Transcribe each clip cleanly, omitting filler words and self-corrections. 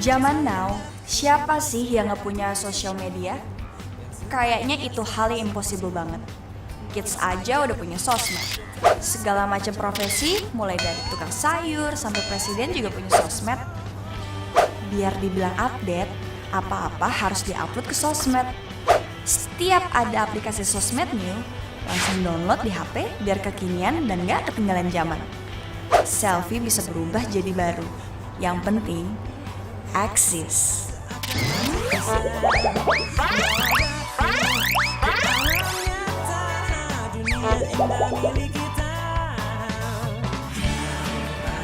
Zaman now, siapa sih yang nggak punya sosial media? Kayaknya itu hal yang impossible banget. Kids aja udah punya sosmed. Segala macam profesi, mulai dari tukang sayur sampai presiden juga punya sosmed. Biar dibilang update, apa-apa harus diupload ke sosmed. Setiap ada aplikasi sosmed new, langsung download di HP biar kekinian dan gak ketinggalan zaman. Selfie bisa berubah jadi baru. Yang penting, eksis.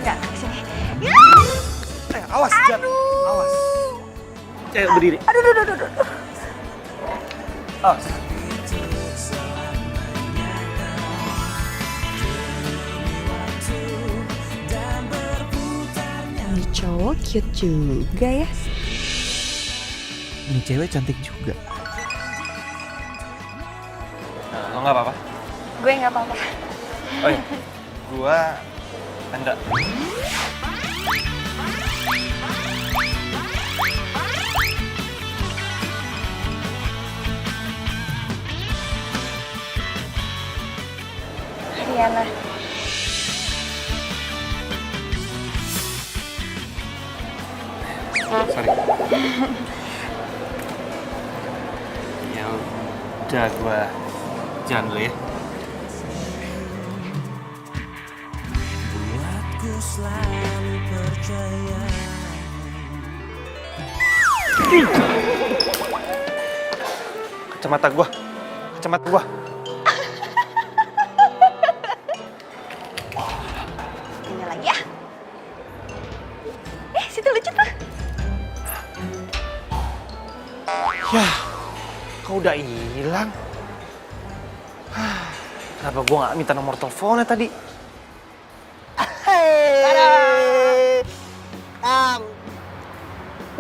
Enggak, sini. Awas, Jan. Awas. Berdiri. Aduh. Awas. Ini cowok cute juga ya. Ini cewek cantik juga. Lo nggak apa-apa? Gue nggak apa-apa. Oh iya, gua Anda. Riana. Sorry. Ya udah, gua jalan dulu ya. Buatku selalu percaya. Kacamata gua. Ini lagi ya. Situ lucu tuh. Yah, kau udah hilang. Kenapa gua nggak minta nomor teleponnya tadi?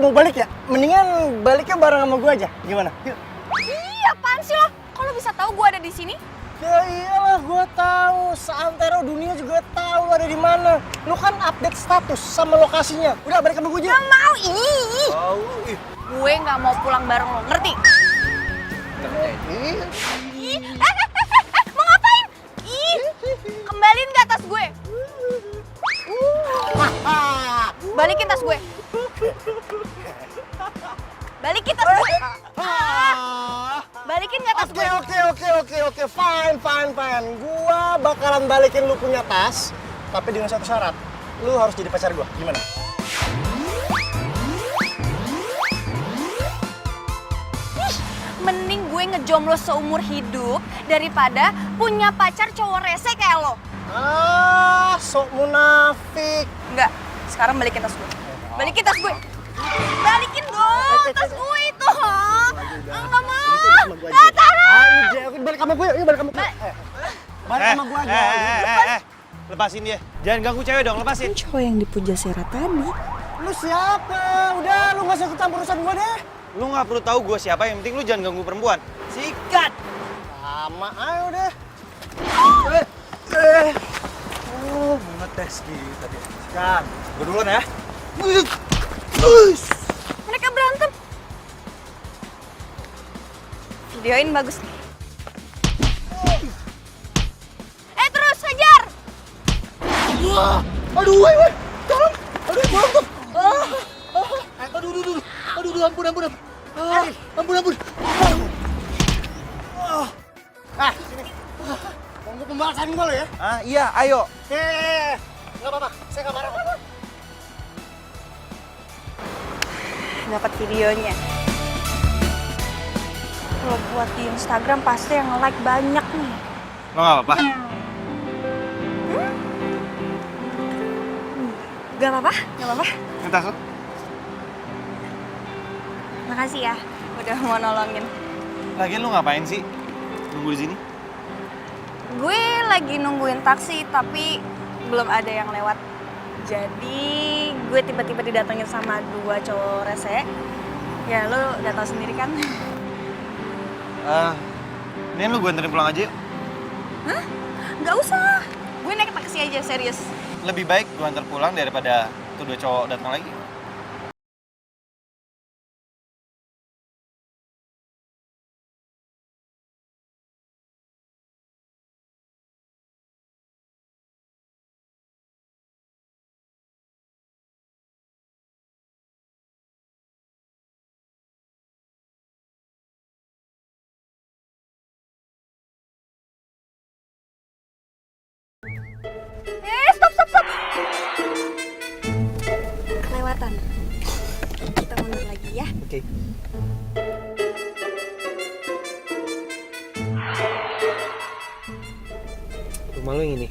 Mau balik ya? Mendingan baliknya bareng sama gue aja. Gimana? Yuk. Iya, apaan sih lo? Kok lo bisa tahu gue ada di sini? Ya iyalah, gue tahu. Seantero dunia juga tahu lo ada di mana. Lo kan update status sama lokasinya. Udah balik sama gue aja. Gak mau, Gue nggak mau pulang bareng lo, ngerti? Mau ngapain? Kembaliin gak tas gue? Balikin tas gue. Balikin tas gue. Balikin gak tas gue? Oke. Fine. Gua bakalan balikin lu punya tas, tapi dengan satu syarat. Lu harus jadi pacar gua. Gimana? Mending gue ngejomblo seumur hidup daripada punya pacar cowok rese kayak lo. Sok munafik. Enggak, sekarang balikin tas gue. Balikin tas gue. Balikin dong tas gue itu. Enggak mau. Udah, balik sama gue. Yuk, balik sama gue. Balik sama gue aja. Lepasin dia. Jangan ganggu cewek dong, lepasin. Cowok yang dipuja Sera tadi. Lu siapa? Udah, lu gak usah ikut campur urusan gue deh. Lu nggak perlu tahu gue siapa, yang penting lu jangan ganggu perempuan. Sikat! Sama ayo deh. Ngetes kita dia. Kan, gue duluan ya. Mereka berantem. Videoin bagus nih. Terus hajar. Aduh, woi, tolong. Aduh, berantem. Aduh, ampun. Ampun. Sini. Tunggu pembalasan gue lo ya. Iya, ayo. Nggak apa-apa, saya nggak marah. Dapat videonya. Kalau buat di Instagram pasti yang like banyak nih. Lo nggak apa-apa? Gak apa-apa? Ngetas lo? Makasih ya, udah mau nolongin. Lagian lu ngapain sih? Nunggu di sini? Gue lagi nungguin taksi, tapi belum ada yang lewat. Jadi gue tiba-tiba didatengin sama dua cowok rese. Ya lo udah tau sendiri kan. Ini lu gue anterin pulang aja yuk. Hah? Gak usah. Gue naik taksi aja, serius. Lebih baik gue antar pulang daripada tuh dua cowok datang lagi. ya. Oke. Rumah lo yang ini?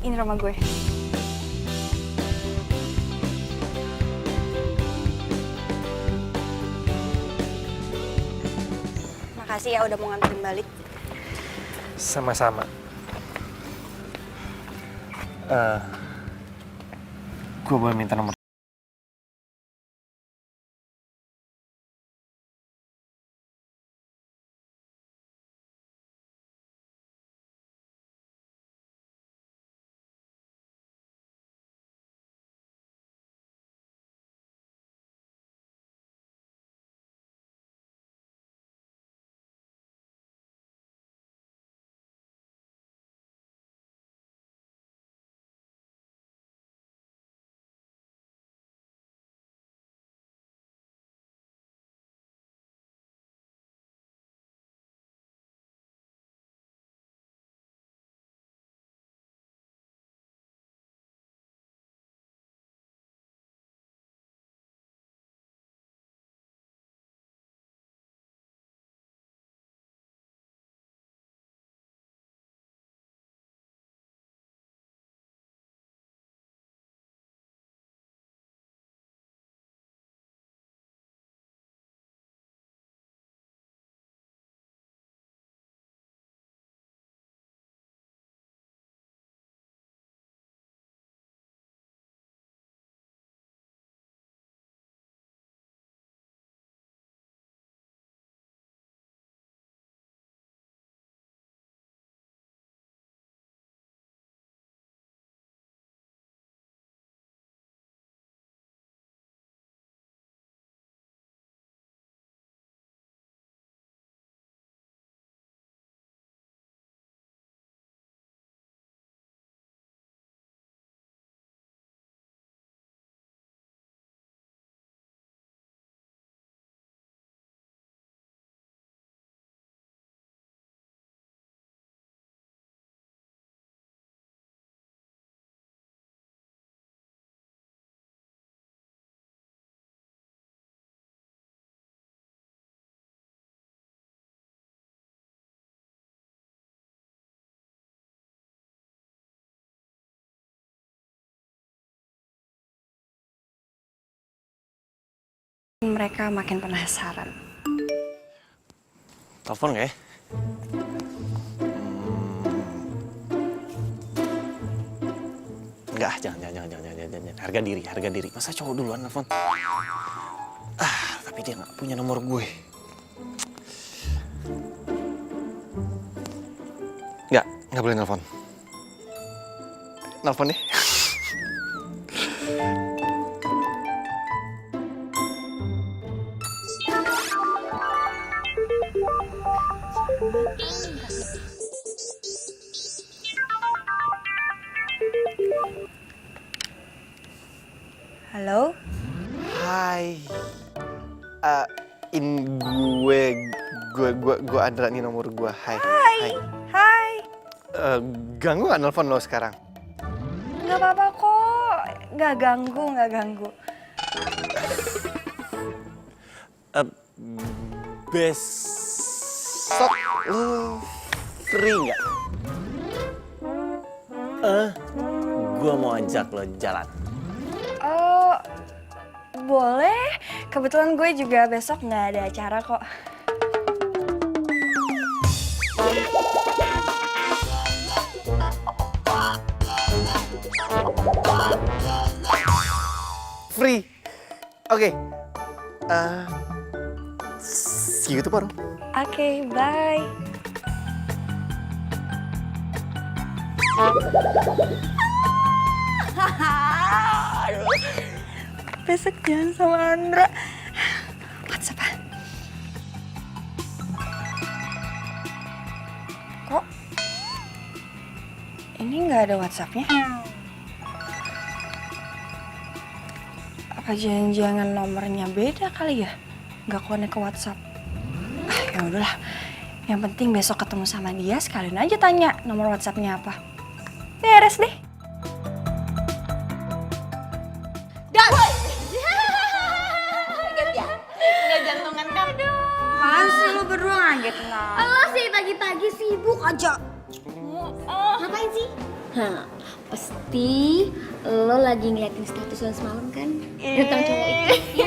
Ini rumah gue. Makasih ya udah mau nganterin balik. Sama-sama. Gue boleh minta nomor. Mereka makin penasaran. Telepon nggak ya? Enggak, jangan. Harga diri. Masa cowok duluan telepon? Tapi dia nggak punya nomor gue. Nggak boleh nelfon. Nelfon deh. Halo? Hai. Gue Andra, nih nomor gue. Hai. Hai. Ganggu nggak nelfon lo sekarang? Nggak apa-apa kok. Nggak ganggu. Besok lo free nggak? Gue mau ajak lo jalan. Oh, boleh. Kebetulan gue juga besok nggak ada acara kok. Free. Oke. See you tomorrow. Oke, bye. Besok jalan sama Andra. WhatsApp-an. Kok ini nggak ada WhatsApp-nya? Apa jangan-jangan nomornya beda kali ya? Nggak connect ke WhatsApp. Ya udahlah. Yang penting besok ketemu sama dia sekalian aja tanya nomor WhatsApp-nya apa. Beres deh. kaget nah. Lo sih pagi-pagi sibuk aja. Ngapain sih? Hah, pasti lo lagi ngeliatin status lo semalam kan? Tentang cowok itu.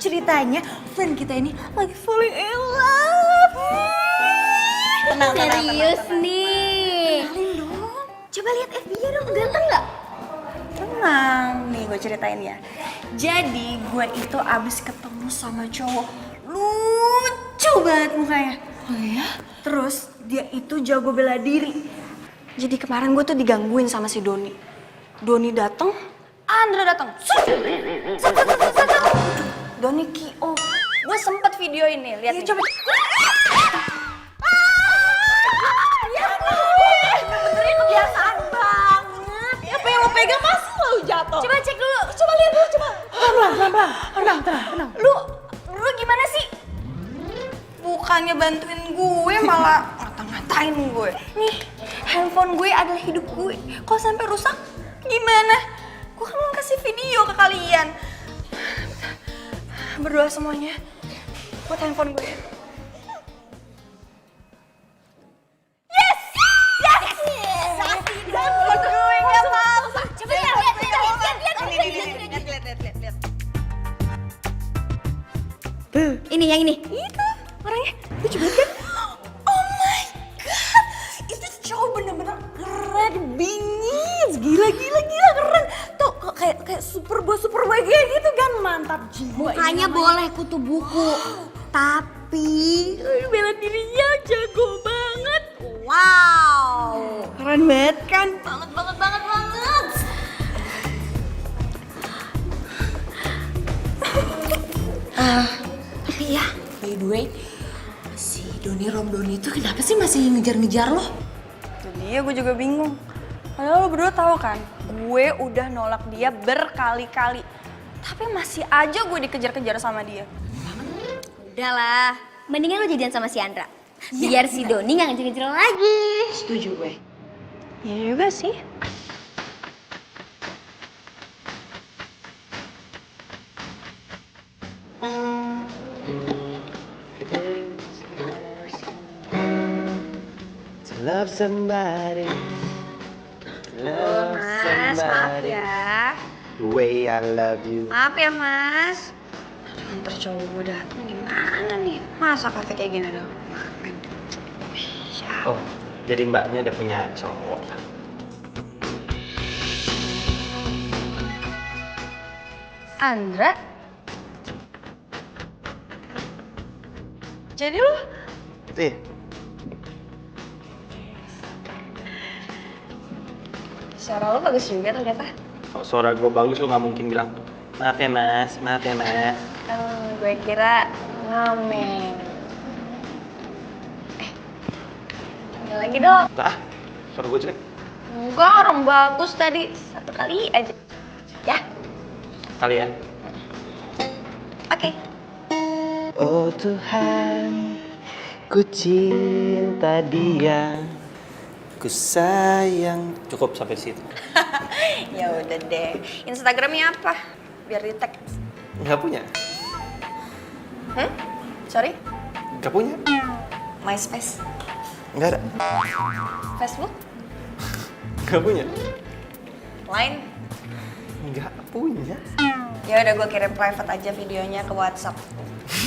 Ceritanya friend kita ini lagi falling in love. Tenang. Serius nih. Kenalin dong. Coba lihat FB-nya dong, ganteng nggak? Tenang, nih gue ceritain ya. Jadi gue itu abis ketemu sama cowok lucu banget mukanya. Oh ya? Terus dia itu jago bela diri. Jadi kemarin gue tuh digangguin sama si Doni. Doni dateng, Andra dateng. Doni Kio. Gue sempet video ini, lihat nih. Coba. Benernya kebiasaan banget. Apa yang lo pegang masih lo jatuh. Coba cek dulu, coba lihat dulu, coba. Tenang. Lu gimana sih? Bukannya bantuin gue malah ngata-ngatain gue. Nih, handphone gue adalah hidup gue. Kalau sampai rusak, gimana? Gue kan mau kasih video ke kalian. Berdoa semuanya buat handphone gue. Yes! Handphone gue nggak apa-apa. Coba lihat. Ini yang ini. Itu orangnya lucu banget kan? Oh my god, itu cowok bener-bener keren, bingits, gila keren. Tuh kayak super boy kayak gitu kan, mantap jiwa. Mukanya boleh kutu buku, tapi Bela dirinya jago banget. wow. Keren banget kan? Banget. Tapi ya, by the way, si Rom Doni itu kenapa sih masih ngejar-ngejar lo? Itu dia, gue juga bingung. Padahal lo berdua tahu kan, gue udah nolak dia berkali-kali. Tapi masih aja gue dikejar-kejar sama dia. Udahlah, mendingan lo jadian sama si Andra. Biar si Doni nggak ngejar-ngejar lo lagi. Setuju gue. Ya juga sih. To love somebody. Love Mas, maaf ya. The way I love you. Maaf ya, Mas. Aduh, ntar cowok gue dateng gimana nih? Masa kafe kayak gini dong? Siapa? Oh, jadi mbaknya udah punya cowok. Andra? Jadi lo? Nih, Suara lo bagus juga ternyata. kalau suara gue bagus lo nggak mungkin bilang maaf ya mas. Gue kira ngamen. Tinggal lagi dong. Ah, suara gue jelek. Enggak, orang bagus tadi. Satu kali aja. Ya, Kalian. oke. Oh Tuhan, ku cinta dia, ku sayang. Cukup sampai situ. Ya udah deh. Instagramnya apa? Biar di tag. Nggak punya. Sorry? Nggak punya. MySpace. Nggak ada. Facebook? Nggak punya. Line? Nggak punya. Ya udah, gue kirim private aja videonya ke WhatsApp.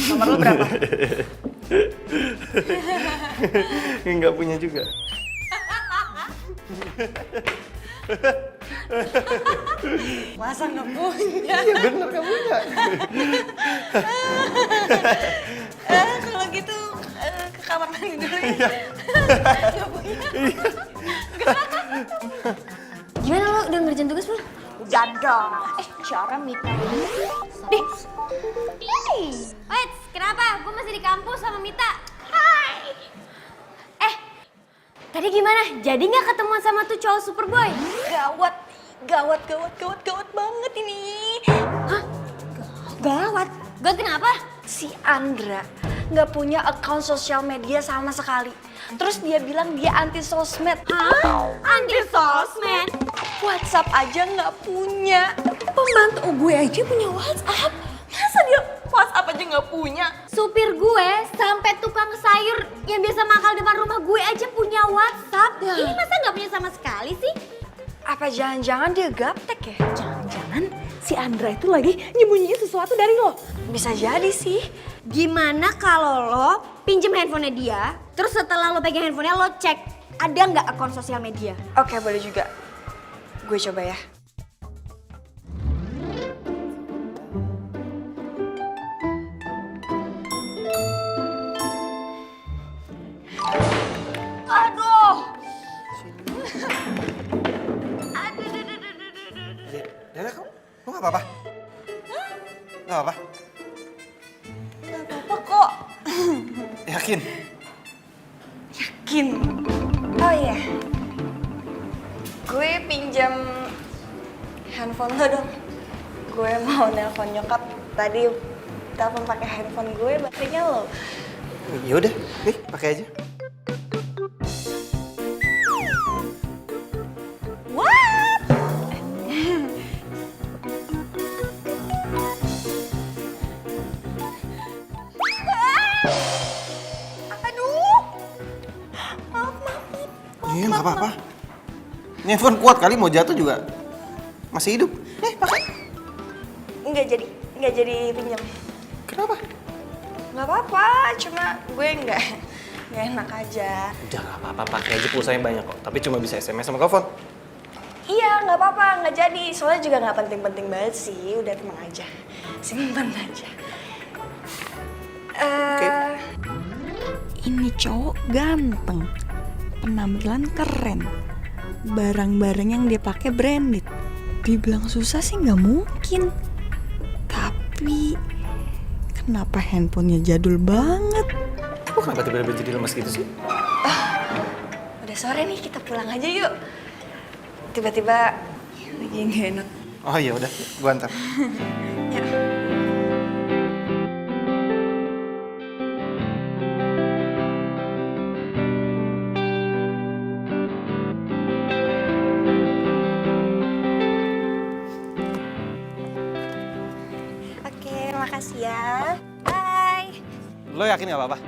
Nomor lu berapa? Nggak punya juga. Masa nggak punya? Iya bener nggak punya. Kalau gitu ke kamar mandi dulu ya. Nggak punya. Gimana lo udah ngerjain tugas belum? Udah dong. Cara Mita. Dih. Wait, kenapa? Gue masih di kampus sama Mita. Hai. Tadi gimana? Jadi nggak ketemuan sama tuh cowok Superboy? Gawat banget ini. Hah? Gawat? Gawat kenapa? Si Andra nggak punya account sosial media sama sekali. Terus dia bilang dia anti sosmed. Hah? Anti sosmed? WhatsApp aja nggak punya. Pembantu gue aja punya WhatsApp. Masa dia WhatsApp aja nggak punya. Supir gue sampai tukang sayur yang biasa mangkal depan rumah gue aja punya WhatsApp. Ya. Ini masa nggak punya sama sekali sih? Apa jangan-jangan dia gaptek ya? Jangan-jangan si Andra itu lagi nyembunyiin sesuatu dari lo. Bisa jadi sih. Gimana kalau lo pinjem handphonenya dia, terus setelah lo pegang handphonenya lo cek ada nggak akun sosial media? Oke, boleh juga. Gue coba ya. Aduh. Dada, kamu gak apa-apa? Gak apa-apa? Gak apa-apa kok. Yakin? Yakin. Oh iya. Gue pinjam handphone lo dong. Gue mau nelpon nyokap. Tadi telepon pakai handphone gue, baterainya lo. Yaudah, nih pakai aja. What? Aduh. Maaf. Iya, nggak apa-apa. Ini handphone kuat kali, mau jatuh juga masih hidup. Nih, pakai. Nggak jadi pinjam. Kenapa? Nggak apa-apa, cuma gue nggak enak aja. Udah nggak apa-apa, pakai aja pulsanya banyak kok. Tapi cuma bisa SMS sama telepon. Iya, nggak apa-apa, nggak jadi. Soalnya juga nggak penting-penting banget sih. Udah tenang aja, simpan aja. Ini cowok ganteng, penampilan keren, barang-barang yang dia pakai branded. Dibilang susah sih nggak mungkin. Tapi kenapa handphonenya jadul banget? Kok kenapa tiba-tiba jadi lemas gitu sih? Udah sore nih, kita pulang aja yuk. Tiba-tiba lagi nggak enak. Oh iya udah, gua antar. Ya. Oke, makasih ya. Bye. Lo yakin nggak apa-apa?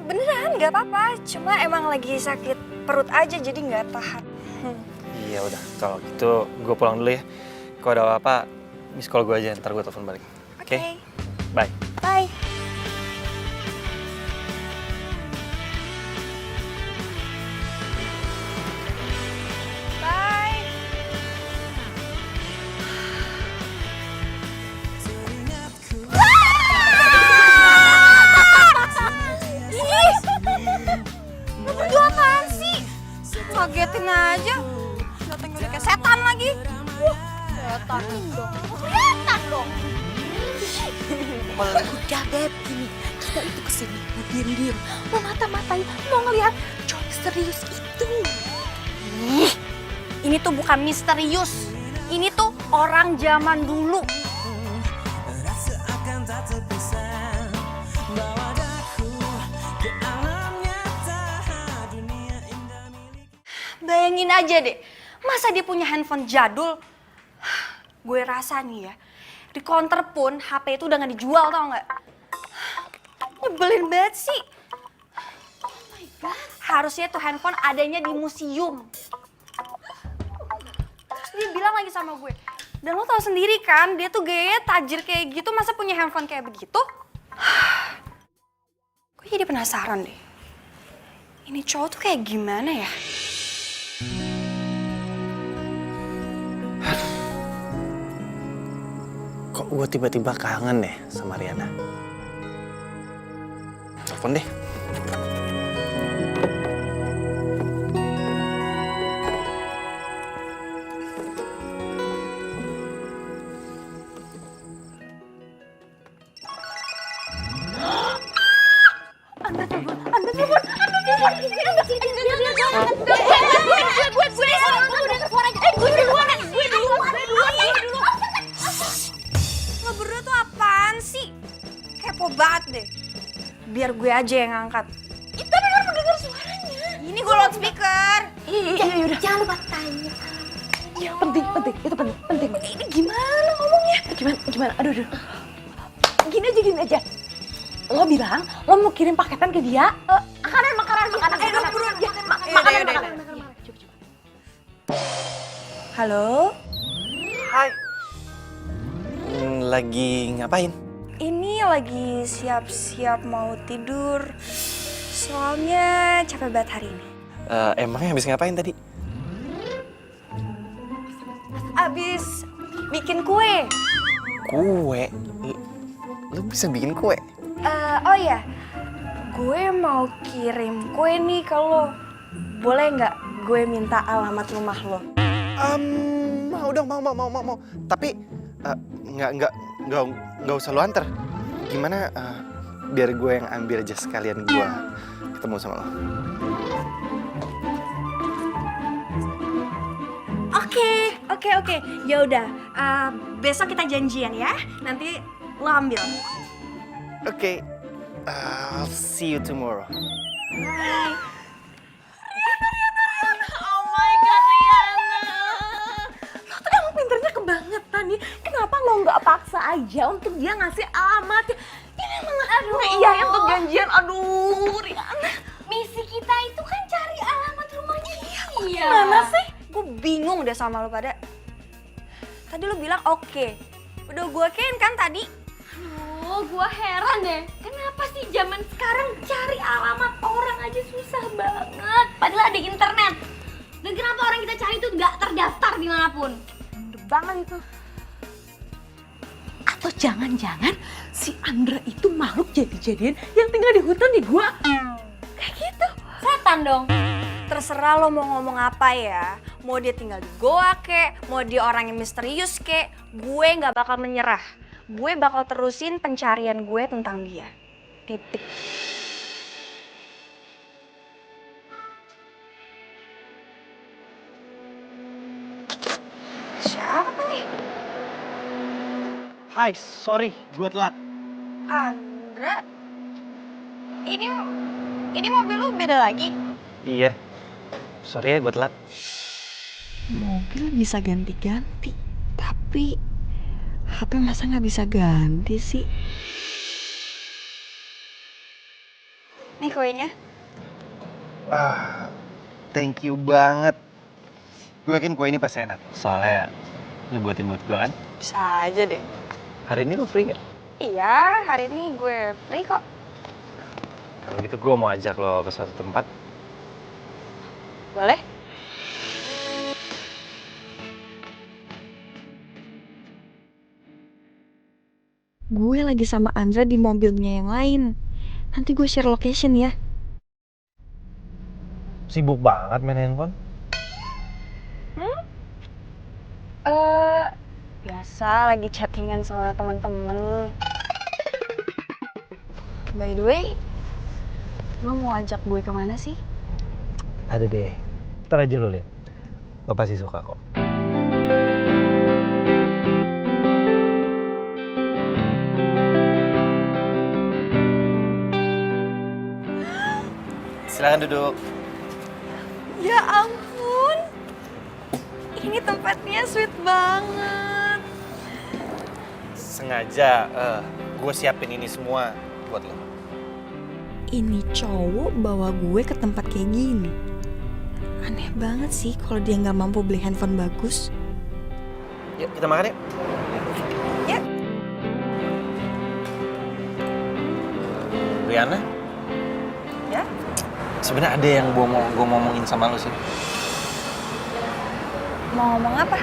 Beneran nggak apa-apa, cuma emang lagi sakit perut aja jadi nggak tahan. Iya udah, kalau gitu gue pulang dulu ya. Kalau ada apa-apa, miss call gue aja, ntar gue telepon balik. Oke? Bye. Bye. Bye. Lu berdua apaan sih? Kagetin aja. Dateng udah kayak setan lagi. Setan dong. Kelihatan dong. Udah Beb, gini, kita itu kesini mau diem-diem, mau mata-matain, mau ngelihat cowok serius itu. Ini tuh bukan misterius. Ini tuh orang zaman dulu. Seakan tak terpisah, bawa daku ke alam nyata, dunia indah milik. Bayangin aja deh, masa dia punya handphone jadul? Gue rasa nih ya, di counter pun HP itu udah gak dijual, tau gak? Nyebelin banget sih. Oh my god. Harusnya tuh handphone adanya di museum. Terus dia bilang lagi sama gue, dan lo tau sendiri kan, dia tuh gayanya tajir kayak gitu, masa punya handphone kayak begitu? Gue jadi penasaran deh, ini cowok tuh kayak gimana ya? Kok gue tiba-tiba kangen deh sama Riana? Telepon deh. Lo berdua tuh apaan sih? Kepo banget deh. Biar gue aja yang ngangkat. Kita benar mendengar suaranya. Ini gue loudspeaker. Iya, udah. Jangan lupa tanya. Iya, penting, itu penting. Ini gimana ngomongnya? Gimana? Aduh. Gini aja. Lo bilang lo mau kirim paketan ke dia. Makanan. Ayo buruan. Ya, makanan. Coba. Halo? Hai. Lagi ngapain? Ini lagi siap-siap mau tidur. Soalnya capek banget hari ini. Emangnya habis ngapain tadi? Abis bikin kue. Kue? Lu bisa bikin kue? Oh iya, gue mau kirim kue nih ke lo. Boleh nggak gue minta alamat rumah lo? Mau dong, mau. Tapi nggak usah lu anter. Gimana biar gue yang ambil aja sekalian gue ketemu sama lo. Oke. Ya udah, besok kita janjian ya. Nanti lo ambil. Oke. I'll see you tomorrow. Bye. Oh my God, Riana. Lo tuh emang pinternya kebangetan nih. Kenapa lo nggak paksa aja untuk dia ngasih alamatnya? Ini emang iya yang untuk janjian. Aduh, Riana. Misi kita itu kan cari alamat rumahnya dia. Iya. Gimana sih? Gue bingung deh sama lo pada. Tadi lo bilang oke. Udah gue kan tadi. Oh, gua heran deh. Kenapa sih zaman sekarang cari alamat orang aja susah banget? Padahal ada internet. Dan kenapa orang kita cari itu nggak terdaftar dimanapun? Bener banget itu. Atau jangan-jangan si Andra itu makhluk jadi-jadian yang tinggal di hutan di gua. Kayak gitu. Setan dong. Terserah lo mau ngomong apa ya. Mau dia tinggal di goa kek, mau dia orang yang misterius kek, gue nggak bakal menyerah. Gue bakal terusin pencarian gue tentang dia. Titik. Siapa nih? Hai, sorry, gue telat. Andra? Ini mobil lu beda lagi? Iya. Sorry ya gue telat. Mobil bisa ganti-ganti, tapi HP masa nggak bisa ganti sih? Nih kuenya. Thank you banget. Gue yakin kue ini pasti enak. Soalnya lu buatin buat gue kan? Bisa aja deh. Hari ini lu free gak? Iya, hari ini gue free kok. Kalau gitu gue mau ajak lo ke suatu tempat. Boleh? Gue lagi sama Andra di mobilnya yang lain. Nanti gue share location ya. Sibuk banget main handphone. Biasa lagi chattingan sama teman-teman. By the way, lo mau ajak gue kemana sih? Ada deh. Ntar aja lo liat. Lo pasti suka kok. Silakan duduk. Ya ampun, ini tempatnya sweet banget. Sengaja gue siapin ini semua buat lo. Ini cowok bawa gue ke tempat kayak gini. Aneh banget sih kalau dia nggak mampu beli handphone bagus. Yuk kita makan yuk. Ya. Riana? Ya? Sebenarnya ada yang gue mau ngomongin sama lo sih. Mau ngomong apa?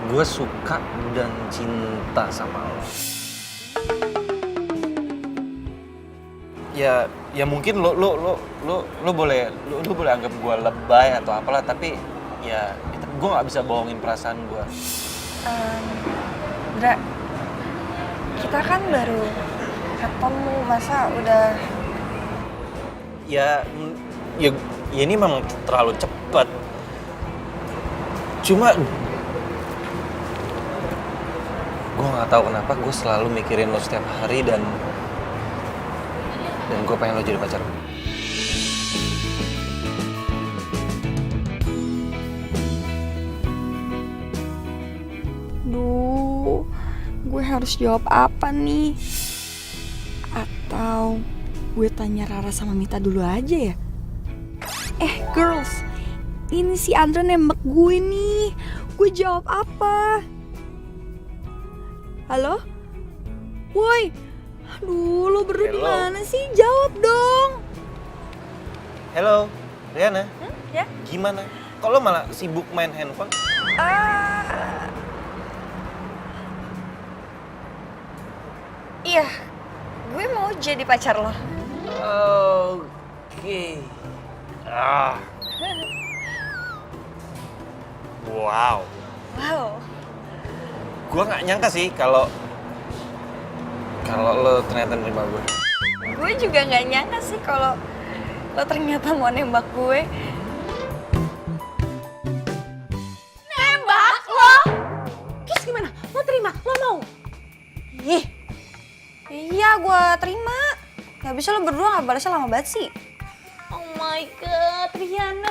Gue suka dan cinta sama lo. Ya mungkin lo boleh anggap gue lebay atau apalah, tapi ya gue nggak bisa bohongin perasaan gue. Dra, kita kan baru ketemu, masa udah... Ya ini memang terlalu cepat. Cuma gak tahu kenapa gue selalu mikirin lo setiap hari dan gue pengen lo jadi pacar gue. Duh, gue harus jawab apa nih? Atau gue tanya Rara sama Mita dulu aja ya? Girls, ini si Andra nembak gue nih. Gue jawab apa? Halo? Woi, aduh lo berdua di Hello. mana sih? Jawab dong. Halo, Riana. Ya? Gimana? Kok lo malah sibuk main handphone? Iya, gue mau jadi pacar lo. Oke. Wow. Wow. Gue nggak nyangka sih kalau lo ternyata nerima gue. Gue juga nggak nyangka sih kalau lo ternyata mau nembak gue. Nembak lo? Terus gimana? Lo terima? Lo mau? Ih, Iya, gue terima. Ya bisa lo berdua nggak balasnya lama banget sih. oh my god, Riana.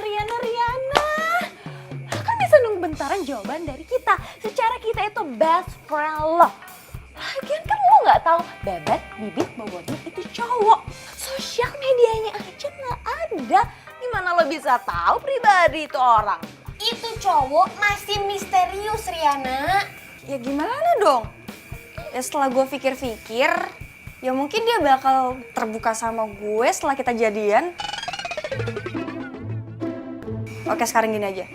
Kan bisa nunggu bentaran jawaban dari kita. Secara kita itu best friend lo. Lagian kan lo nggak tahu bebek, bibit, bobotnya itu cowok. Sosial medianya aja nggak ada. Gimana lo bisa tahu pribadi itu orang? Itu cowok masih misterius, Riana. Ya gimana dong? Ya setelah gue pikir-pikir, ya mungkin dia bakal terbuka sama gue setelah kita jadian. Oke, sekarang gini aja.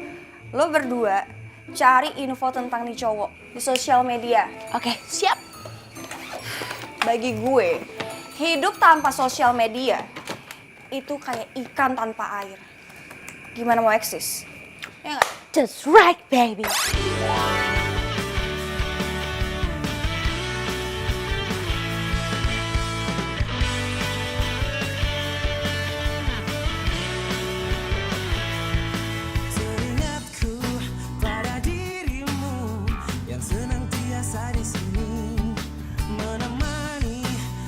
Lo berdua cari info tentang nih cowok di sosial media. Oke, siap. Bagi gue, hidup tanpa sosial media itu kayak ikan tanpa air. Gimana mau eksis? Ya nggak? Just right, baby. Teringatku pada dirimu yang senantiasa di sini menemani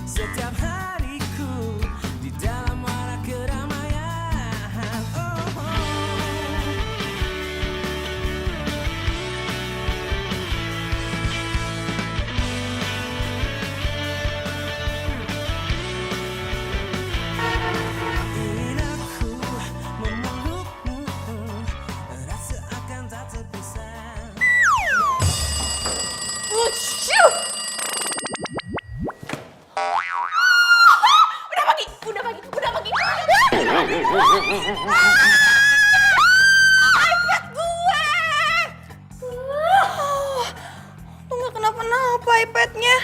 setiap hariku di dalam warna keramaian. Oh, oh. Ingin aku memelukmu, rasa akan tak terpisah. Udah pagi. Lo nggak kenapa-napa iPadnya.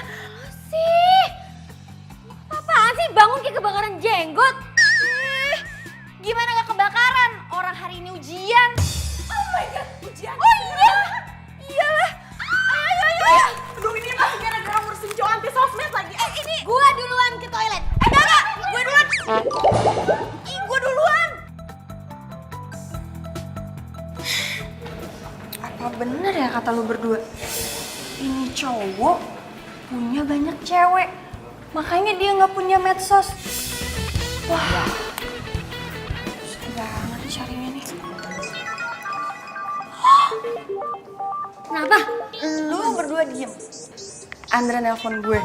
Sih. Apaan sih bangun kayak kebakaran jenggot? Gimana gak kebakaran? Orang hari ini ujian. Oh my god, ujian. Oh iya. Iyalah. Ayo. Aduh, ini masih gara-gara ngurusin cowok anti sosmed lagi. Ini gua duluan ke toilet. Enggak. Gua duluan. Gua duluan. Apa bener ya kata lu berdua? Ini cowok punya banyak cewek, makanya dia nggak punya medsos. Wah, susah banget carinya nih. Kenapa? Lu berdua diem. Andra nelpon gue.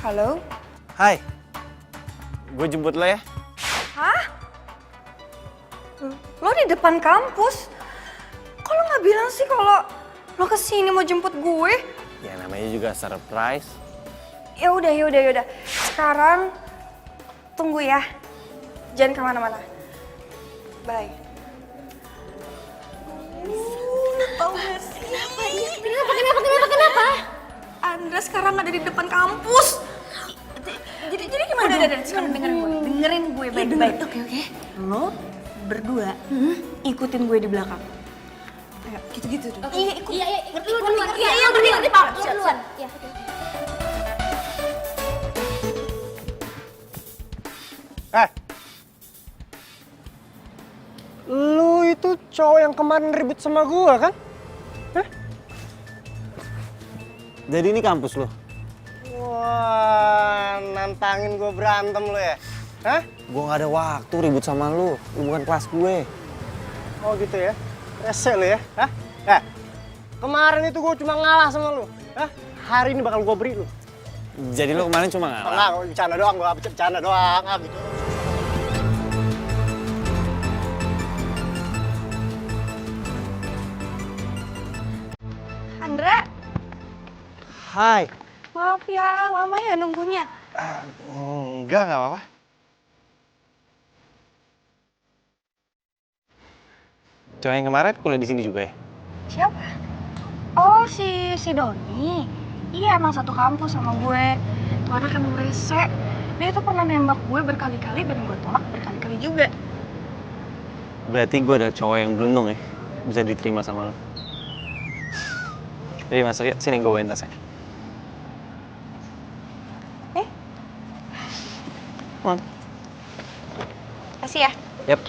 Halo? Hai, gue jemput lo ya. Hah? Lo di depan kampus? Kok lo nggak bilang sih kalau lo kesini mau jemput gue? Ya namanya juga surprise. Ya udah. Sekarang tunggu ya. Jangan kemana-mana. Bye. Tahu gak sih? Kenapa? Andra sekarang ada di depan kampus. Jadi gimana? Udah, sekarang dengerin gue baik-baik. Oke. Lo berdua ikutin gue di belakang. Ayo, gitu-gitu tuh. Iya, ikut. Iya, duluan. Iya. Lu itu cowok yang kemarin ribut sama gua kan? Jadi ini kampus lo? Wah, nantangin gua berantem lu ya? Hah? Gue gak ada waktu ribut sama lu bukan kelas gue. Oh gitu ya? Rese lu ya? Hah? Kemarin itu gua cuma ngalah sama lu. Hah? Hari ini bakal gua beri lu. Jadi lo kemarin cuma ngalah? Enggak, bercanda doang, gua bercanda doang. Gitu. Andra, Hai. maaf ya, lama ya nunggunya. Enggak apa-apa. Cowok yang kemarin kuliah di sini juga ya? Siapa? Oh, si Doni. Iya, emang satu kampus sama gue. Tuh anak emang rese. Dia tuh pernah nembak gue berkali-kali dan gue tolak berkali-kali juga. Berarti gue ada cowok yang beruntung ya, bisa diterima sama lo. Jadi masuk ya, sini gue bawain tasnya. Come on. Kasih ya. Yap.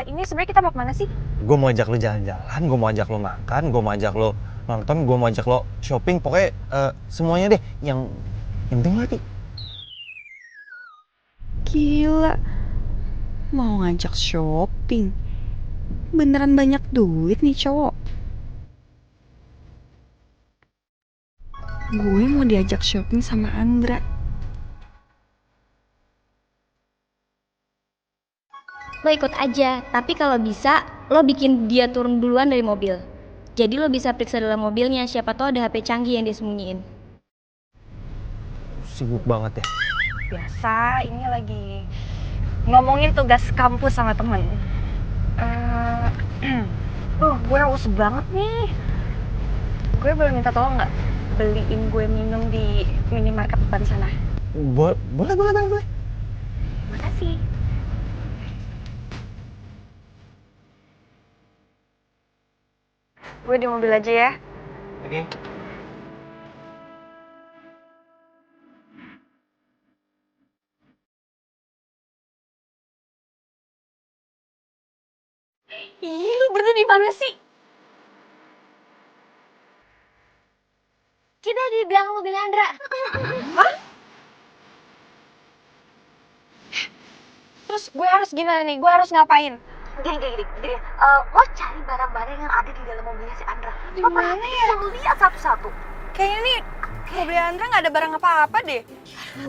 Ini sebenarnya kita mau kemana sih? Gue mau ajak lo jalan-jalan, gue mau ajak lo makan, gue mau ajak lo nonton, gue mau ajak lo shopping, pokoknya semuanya deh yang penting lagi. Gila, mau ngajak shopping. Beneran banyak duit nih cowok. Gue mau diajak shopping sama Andra. Lo ikut aja, tapi kalau bisa lo bikin dia turun duluan dari mobil. Jadi lo bisa periksa dalam mobilnya, siapa tahu ada HP canggih yang dia sembunyiin. Sibuk banget ya. Biasa, ini lagi ngomongin tugas kampus sama temen. Gue haus banget nih. Gue boleh minta tolong nggak beliin gue minum di minimarket depan sana? Boleh. Makasih. Gue di mobil aja ya. Oke. Ih, lu berdua di mana sih? Kita di belakang mobil Andra. Terus gue harus gimana nih? Gue harus ngapain? Gini. Lo cari barang-barang yang ada di dalam mobilnya si Andra. Di mana ya? Lo lihat satu-satu. Kayaknya nih mobil Andra nggak ada barang apa-apa deh.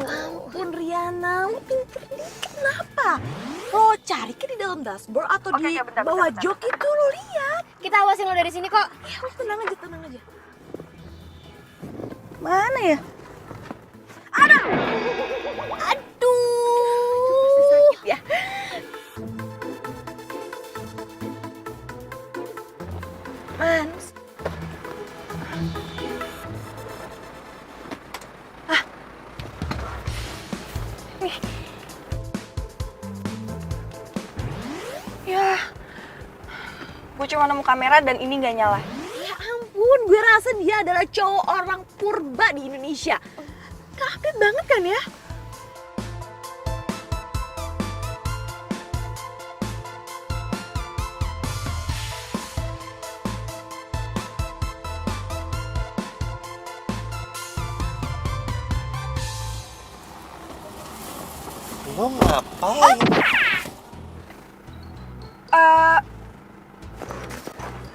Ampun Riana, lu pinter dikit kenapa? Lo cari ke di dalam dashboard atau di bawah jok itu lo lihat. Kita awasin lo dari sini kok. Ya lo tenang aja. Mana ya? Aduh. Sakit ya. Man. Ya, gue cuma nemu kamera dan ini nggak nyala. Ya ampun, gue rasa dia adalah cowok orang purba di Indonesia. Update banget kan ya? Lo ngapain?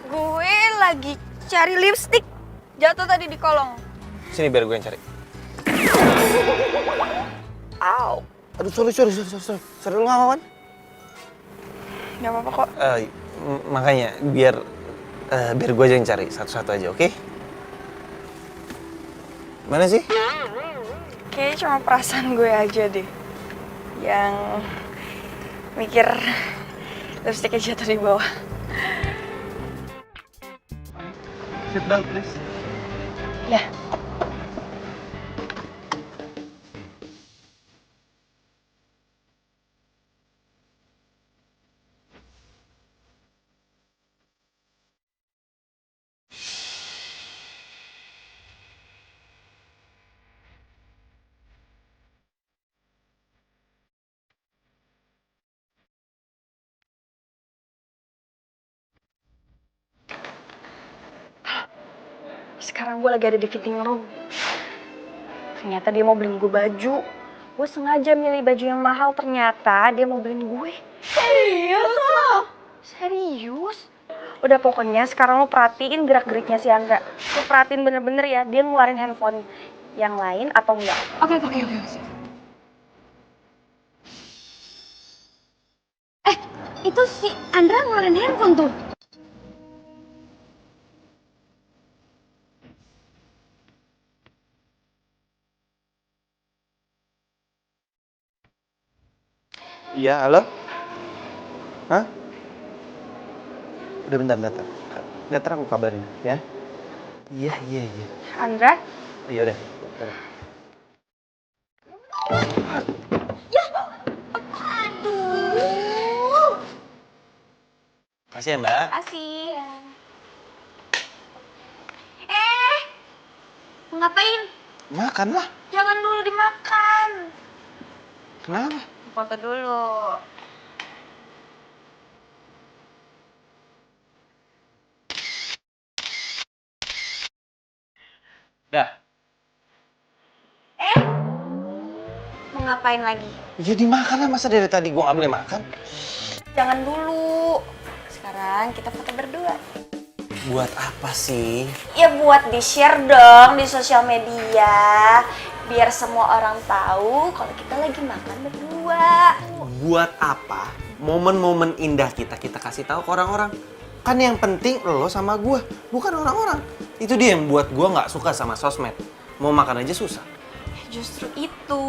Gue lagi cari lipstick. Jatuh tadi di kolong. Sini biar gue yang cari. Au. Aduh, sorry. Sorry, lo gak apa-apa kan? Gak apa-apa kok. Makanya biar gue aja yang cari satu-satu aja, oke? Mana sih? Kayaknya cuma perasaan gue aja deh yang mikir lipstiknya jatuh di bawah. Sit down, please. Ya. Sekarang gue lagi ada di fitting room. Ternyata dia mau beliin gue baju. Gue sengaja milih baju yang mahal, ternyata dia mau beliin gue. Serius lo? Serius? Udah pokoknya sekarang lo perhatiin gerak-geriknya si Andra. Lo perhatiin bener-bener ya, dia ngeluarin handphone yang lain atau enggak. Oke. Itu si Andra ngeluarin handphone tuh. Iya, halo? Hah? Udah bentar. Bentar aku kabarin, ya? Iya. Andra? Iya udah. Aduh. Makasih ya, Mbak. Kasih. Mau ngapain? Makan lah. Jangan dulu dimakan. Kenapa? Foto dulu. Dah. Mau ngapain lagi? Jadi makan lah, masa dari tadi gua nggak boleh makan? Jangan dulu. Sekarang kita foto berdua. Buat apa sih? Ya buat di-share dong di sosial media. Biar semua orang tahu kalau kita lagi makan berdua. Buat apa? Momen-momen indah kita kasih tahu ke orang-orang. Kan yang penting lo sama gua, bukan orang-orang. Itu dia yang buat gua nggak suka sama sosmed. Mau makan aja susah. Justru itu,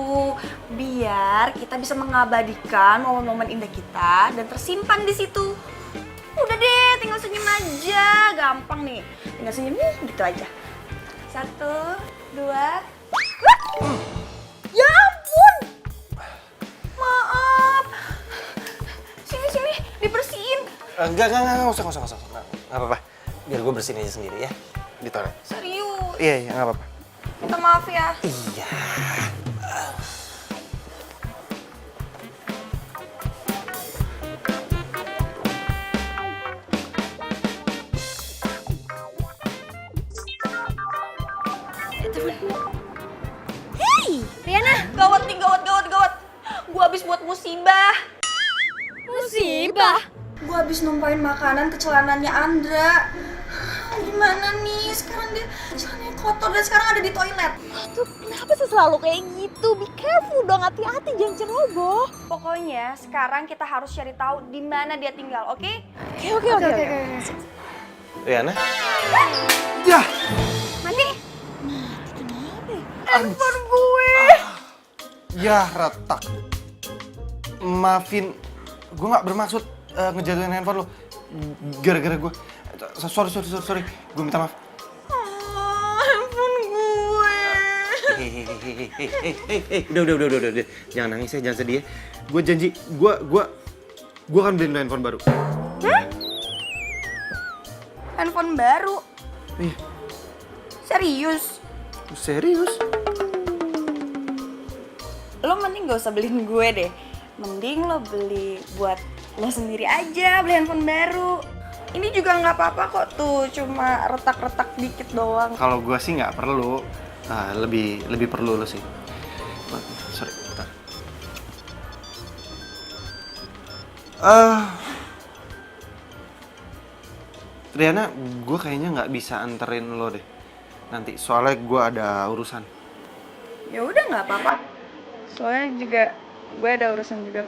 biar kita bisa mengabadikan momen-momen indah kita dan tersimpan di situ. Udah deh, tinggal senyum aja, gampang nih. Tinggal senyum nih, gitu aja. 1, 2. Ya ampun, maaf. Sini, dibersihin. Enggak usah. Nggak apa-apa. Biar gua bersihin aja sendiri ya. Di toilet. Serius, Iya, nggak apa-apa. minta maaf ya. Iya. Riana, Gawat nih, gawat. Gua habis buat musibah. musibah. Gue habis numpain makanan ke celananya Andra. Gimana nih? Sekarang dia celananya kotor dan sekarang ada di toilet. Tuh, kenapa sih selalu kayak gitu? Be careful dong, hati-hati jangan ceroboh. Pokoknya sekarang kita harus cari tahu di mana dia tinggal, oke? Oke. Riana? Ya! Mati. Handphone gue. Ya, retak. Maafin, gue nggak bermaksud ngejatuhin handphone lo. Gara-gara gue. Sorry. Gue minta maaf. Handphone gue. Hei, udah. Jangan nangis ya, jangan sedih ya. Gue janji, gue akan beliin lo handphone baru. Handphone baru? Iya, Serius? serius. Lo mending gak usah beliin gue deh. Mending lo beli buat lo sendiri aja, beli handphone baru. Ini juga nggak apa-apa kok tuh, cuma retak-retak dikit doang. Kalau gue sih nggak perlu. Lebih perlu lo sih. Sorry, bentar. Riana, gue kayaknya nggak bisa anterin lo deh. Nanti, soalnya gue ada urusan. Ya udah nggak apa-apa. Soalnya juga gue ada urusan juga.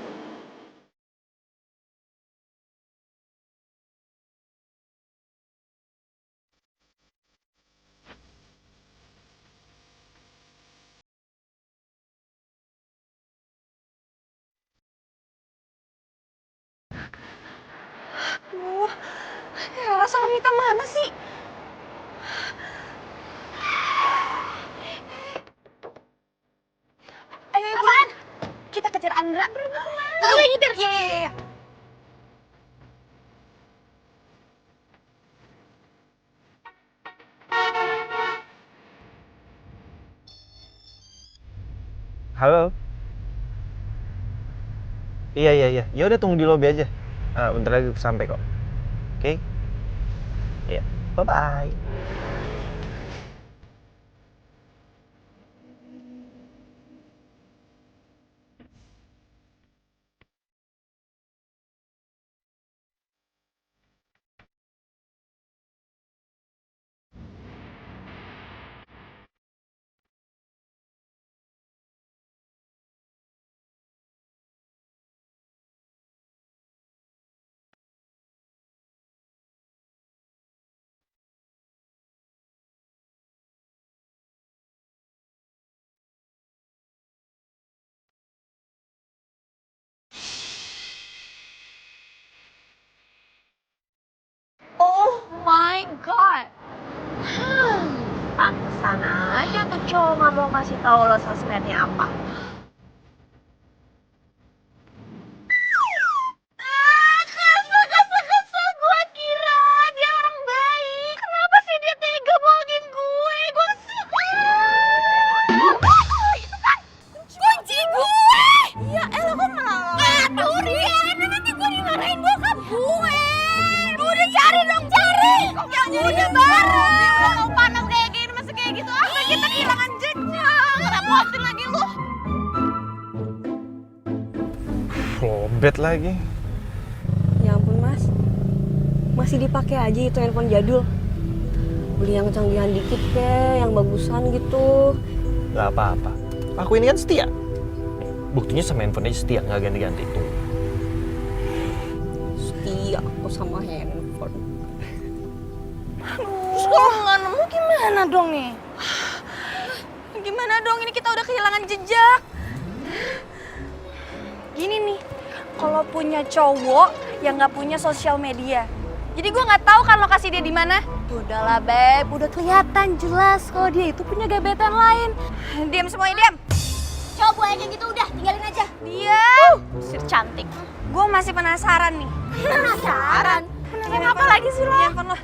Ya, sama Mita mana sih? Ayo, buruan. Kita kejar Andra. Gue nyetir. Iya. Halo. Iya. Ya udah tunggu di lobi aja. Bentar lagi sampai kok. Oke? Iya. Bye bye. Pantesan aja tuh cowok nggak mau kasih tahu lo sosmednya apa. Kesel gue kira dia orang baik. Kenapa sih dia tega bohongin gue? Gue kesel. Itu kan kunci gue. Ya elah kok malah. Aduh Rian, nanti gue dimarahin bokap gue. Udah cari dong, cari. Yang udah bareng. Dia udah mau panas kayak gini, masih kayak gitu. Apa kita kehilangan jejak? Ngerepotin lagi lu. Lobet lagi. Ya ampun mas, masih dipakai aja itu handphone jadul. Beli yang canggihan dikit kek, yang bagusan gitu. Gak apa-apa. Aku ini kan setia. Buktinya sama handphone aja setia, nggak ganti-ganti tuh. Setia aku sama handphone. Terus kalau nggak nemu gimana dong nih? Gimana dong, ini kita udah kehilangan jejak. Gini nih, kalau punya cowok yang nggak punya sosial media, jadi gue nggak tahu kan lokasi dia di mana. Udahlah Beb, udah kelihatan jelas kalau dia itu punya gebetan lain. Diam semuanya, diam. Coba aja gitu udah, tinggalin aja. Diam. Si cantik. Gue masih penasaran nih. Penasaran? Penasaran apa lagi sih lo? Handphone lo.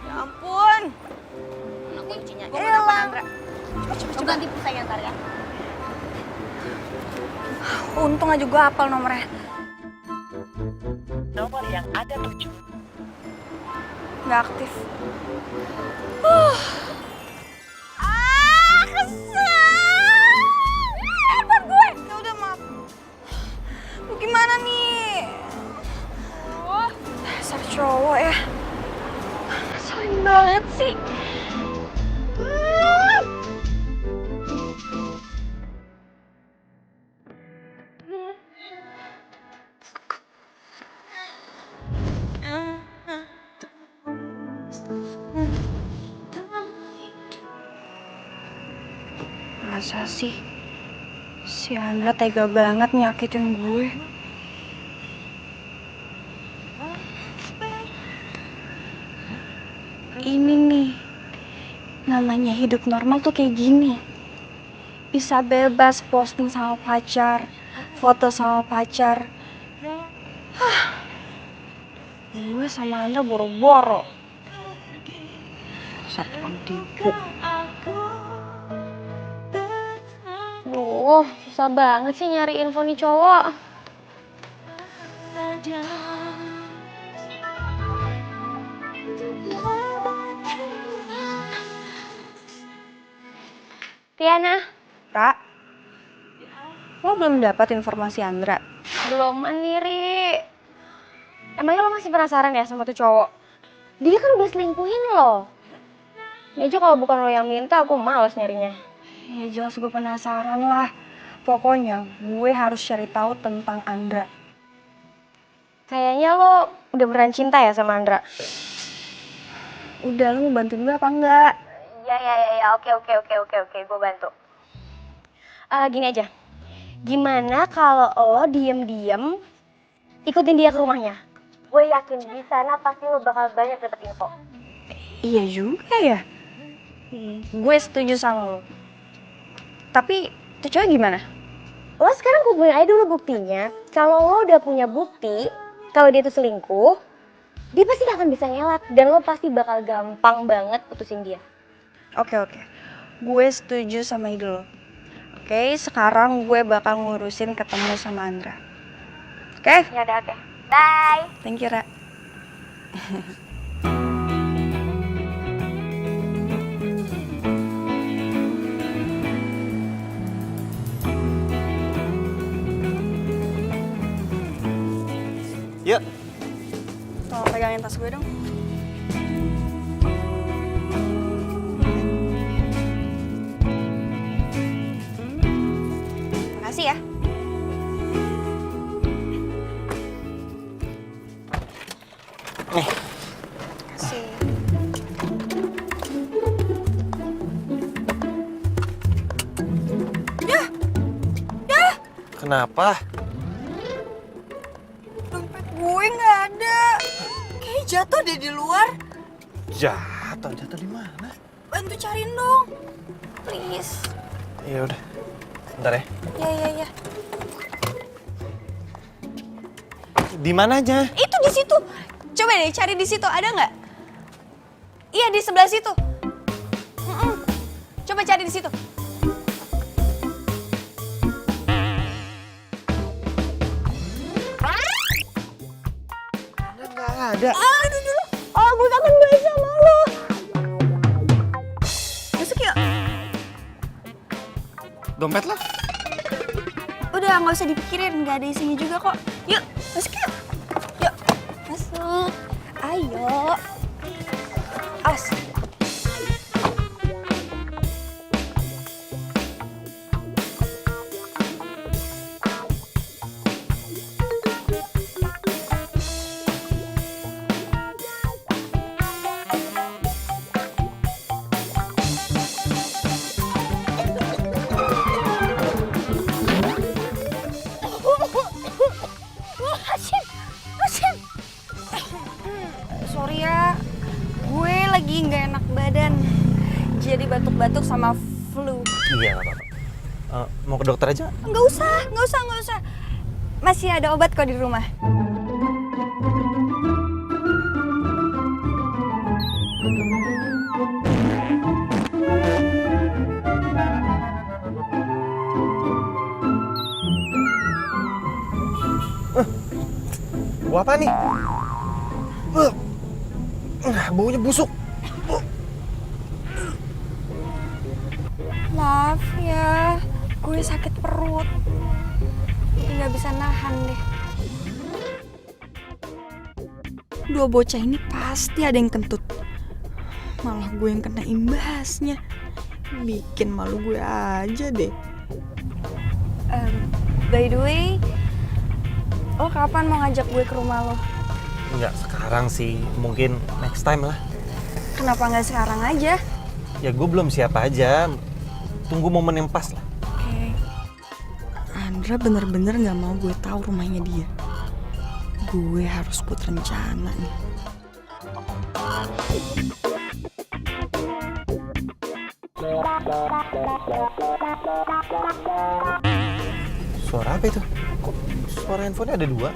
Ya ampun. Kuncinya. Gue mau telepon Andra. Coba ganti pulsanya ntar ya. Untung aja gue hafal nomornya. Nomor yang Anda tuju Nggak aktif. Kesel. Handphone gue. Ya udah maaf. Lu gimana nih? Dasar cowok ya. Sering banget sih. Masa sih? Si Andra tega banget nyakitin gue. Ini nih, namanya hidup normal tuh kayak gini. Bisa bebas posting sama pacar, foto sama pacar. Gue sama Andra boro-boro. Satu tipu. Duh, susah banget sih nyari info nih cowok. Tiana, Ra, lo belum dapat informasi Andra? belum mandiri. Emangnya lo masih penasaran ya sama tuh cowok? Dia kan udah selingkuhin lo. Ini aja kalau bukan lo yang minta, aku males nyarinya. Ya jelas gue penasaran lah. Pokoknya gue harus cari tahu tentang Andra. Kayaknya lo udah beneran cinta ya sama Andra? Udah, lo mau bantuin gue apa enggak? Ya, oke, gue bantu. Gini aja, gimana kalau lo diem-diem ikutin dia ke rumahnya? Gue yakin di sana pasti lo bakal banyak dapet info. Iya juga ya. Gue setuju sama lo. Tapi tuh cowok gimana? Lo sekarang kumpulin aja dulu buktinya. Kalau lo udah punya bukti kalau dia itu selingkuh, dia pasti akan bisa ngelak dan lo pasti bakal gampang banget putusin dia. Oke. Gue setuju sama ide lo. Oke, sekarang gue bakal ngurusin ketemu sama Andra. Oke? Ya udah, oke. Bye. Thank you, Ra. Yuk. Tolong pegangin tas gue dong. Makasih ya. Makasih. Kenapa? Dompet gue nggak ada. Kayaknya jatuh deh di luar. Jatuh di mana? bantu cariin dong. Please. Ya udah. Bentar ya. Ya. Di mana aja? Itu di situ. Coba deh cari di situ, ada nggak? Iya di sebelah situ. Coba cari di situ. Nggak ada. Aduh dulu. Oh, gue kangen banget sama lo. Masuk yuk. Dompet lah. Udah nggak usah dipikirin, nggak ada isinya juga kok. Yuk, masuk yuk. Yuk, masuk. Ayo. Awas. Sorry ya, gue lagi nggak enak badan. Jadi batuk-batuk sama flu. Iya nggak apa-apa. Mau ke dokter aja? Nggak usah. Masih ada obat kok di rumah. Gua apa nih? Baunya busuk. Maaf ya, gue sakit perut. Nggak bisa nahan deh. Dua bocah ini pasti ada yang kentut. Malah gue yang kena imbasnya. Bikin malu gue aja deh. By the way, lo kapan mau ngajak gue ke rumah lo? Nggak sekarang sih, mungkin next time lah. Kenapa nggak sekarang aja? Ya gue belum siap aja. Tunggu momen yang pas lah. Oke. Andra bener-bener nggak mau gue tahu rumahnya dia. Gue harus buat rencana nih. Suara apa itu? Kok suara handphonenya ada dua?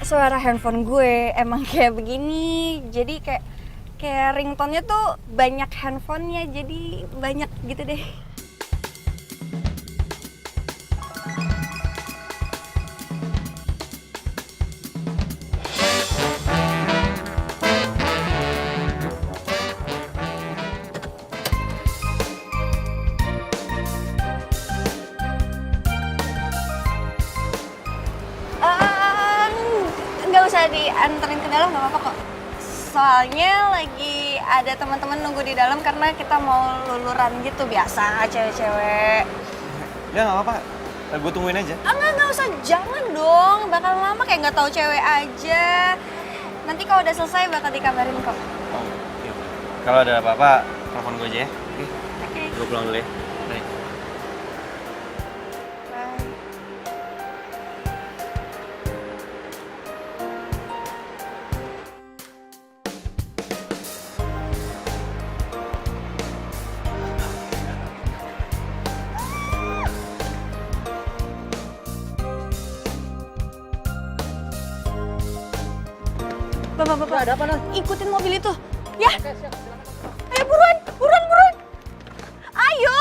Suara handphone gue emang kayak begini. Jadi kayak ringtone-nya tuh banyak handphonenya, jadi banyak gitu deh. Nggak usah dianterin ke dalam, nggak apa-apa kok. Soalnya lagi ada teman-teman nunggu di dalam karena kita mau luluran gitu, biasa cewek-cewek. Ya nggak apa-apa, gue tungguin aja. Nggak usah, jangan dong. Bakal lama kayak nggak tahu cewek aja. Nanti kalau udah selesai bakal dikabarin kok. Oh, iya. Kalau ada apa-apa, telepon gue aja ya. Oke. Gue pulang dulu ya. Bye. Bye. Bapak, ada apa, Non? Ikutin mobil itu. Ya. Ayo buruan. Ayo.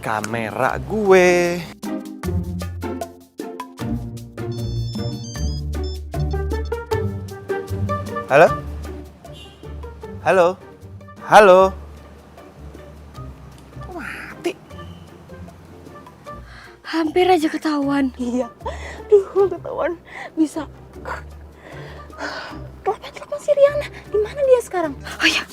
Kamera gue. Halo? Halo? Halo? Kok mati? Hampir aja ketahuan. Iya. Duh, ketahuan. Bisa. Telepon si Riana. Di mana dia sekarang? Oh ya.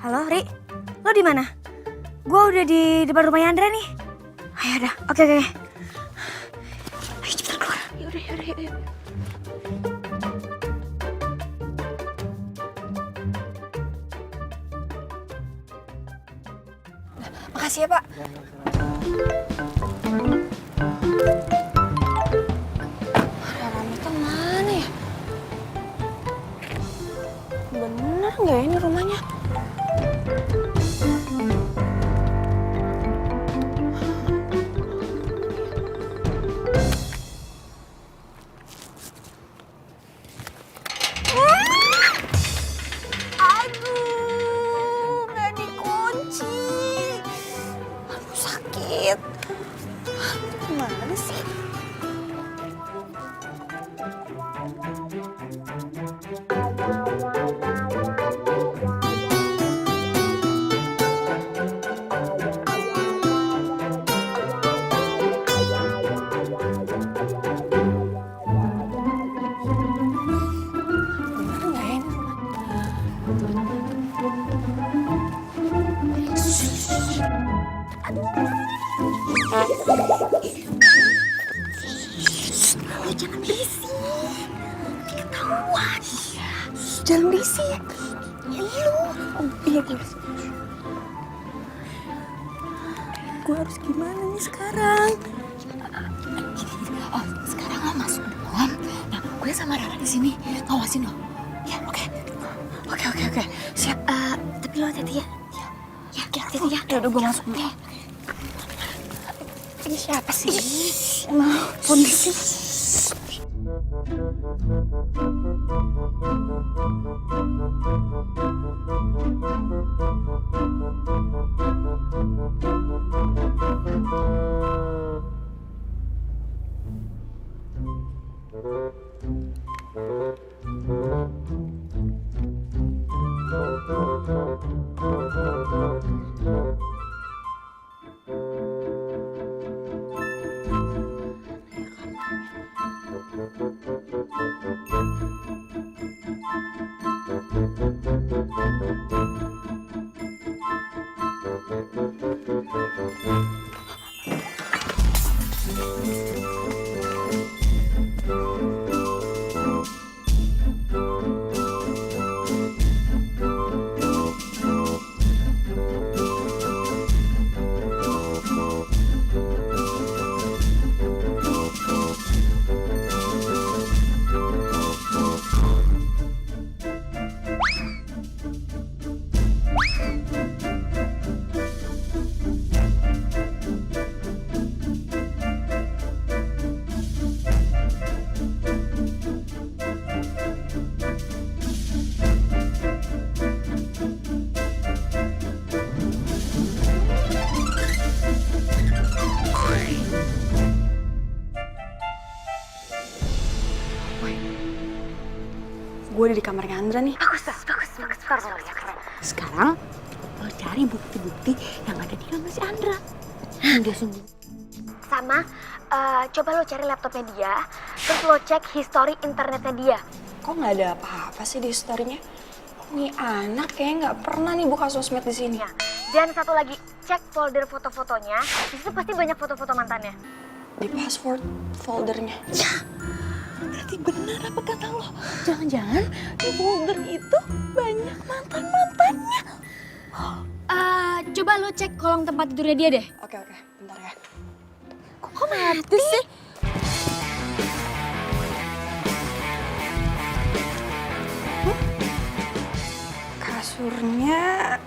Halo, Ri. Lo di mana? Gua udah di depan rumahnya Andra nih. Ayo udah, oke. Ayo cepetan keluar. Yaudah. Makasih ya, Pak. Rame tuh mana ya? Bener nggak ini rumahnya? Aduh, nggak dikunci. Aduh, sakit. Gimana sih? Jangan berisik, ketahuan. Jangan berisik. Ya lu. Iya gue harus gimana nih sekarang? Oh, sekarang lo masuk duluan. Nah, gue sama Rara di sini ngawasin lo. Ya, oke. Oke. Siap. Tapi lo hati-hati ya. Ya, hati-hati ya. Udah gue masuk dulu. Ini siapa sih? Emang kondisi. Gue udah di kamarnya Andra nih. Bagus. Sekarang lo cari bukti-bukti yang ada di kamar si Andra. Dia sungguh. Sama, coba lo cari laptopnya dia, terus lo cek history internetnya dia. Kok nggak ada apa-apa sih di story-nya? Nih anak kayaknya nggak pernah nih buka sosmed di sini. Ya. Dan satu lagi, cek folder foto-fotonya, di situ pasti banyak foto-foto mantannya. Di password foldernya. Berarti benar apa kata lo? Jangan-jangan di folder itu banyak mantan-mantannya. Coba lo cek kolong tempat tidurnya dia deh. Oke, bentar ya. Kok mati sih? Kasurnya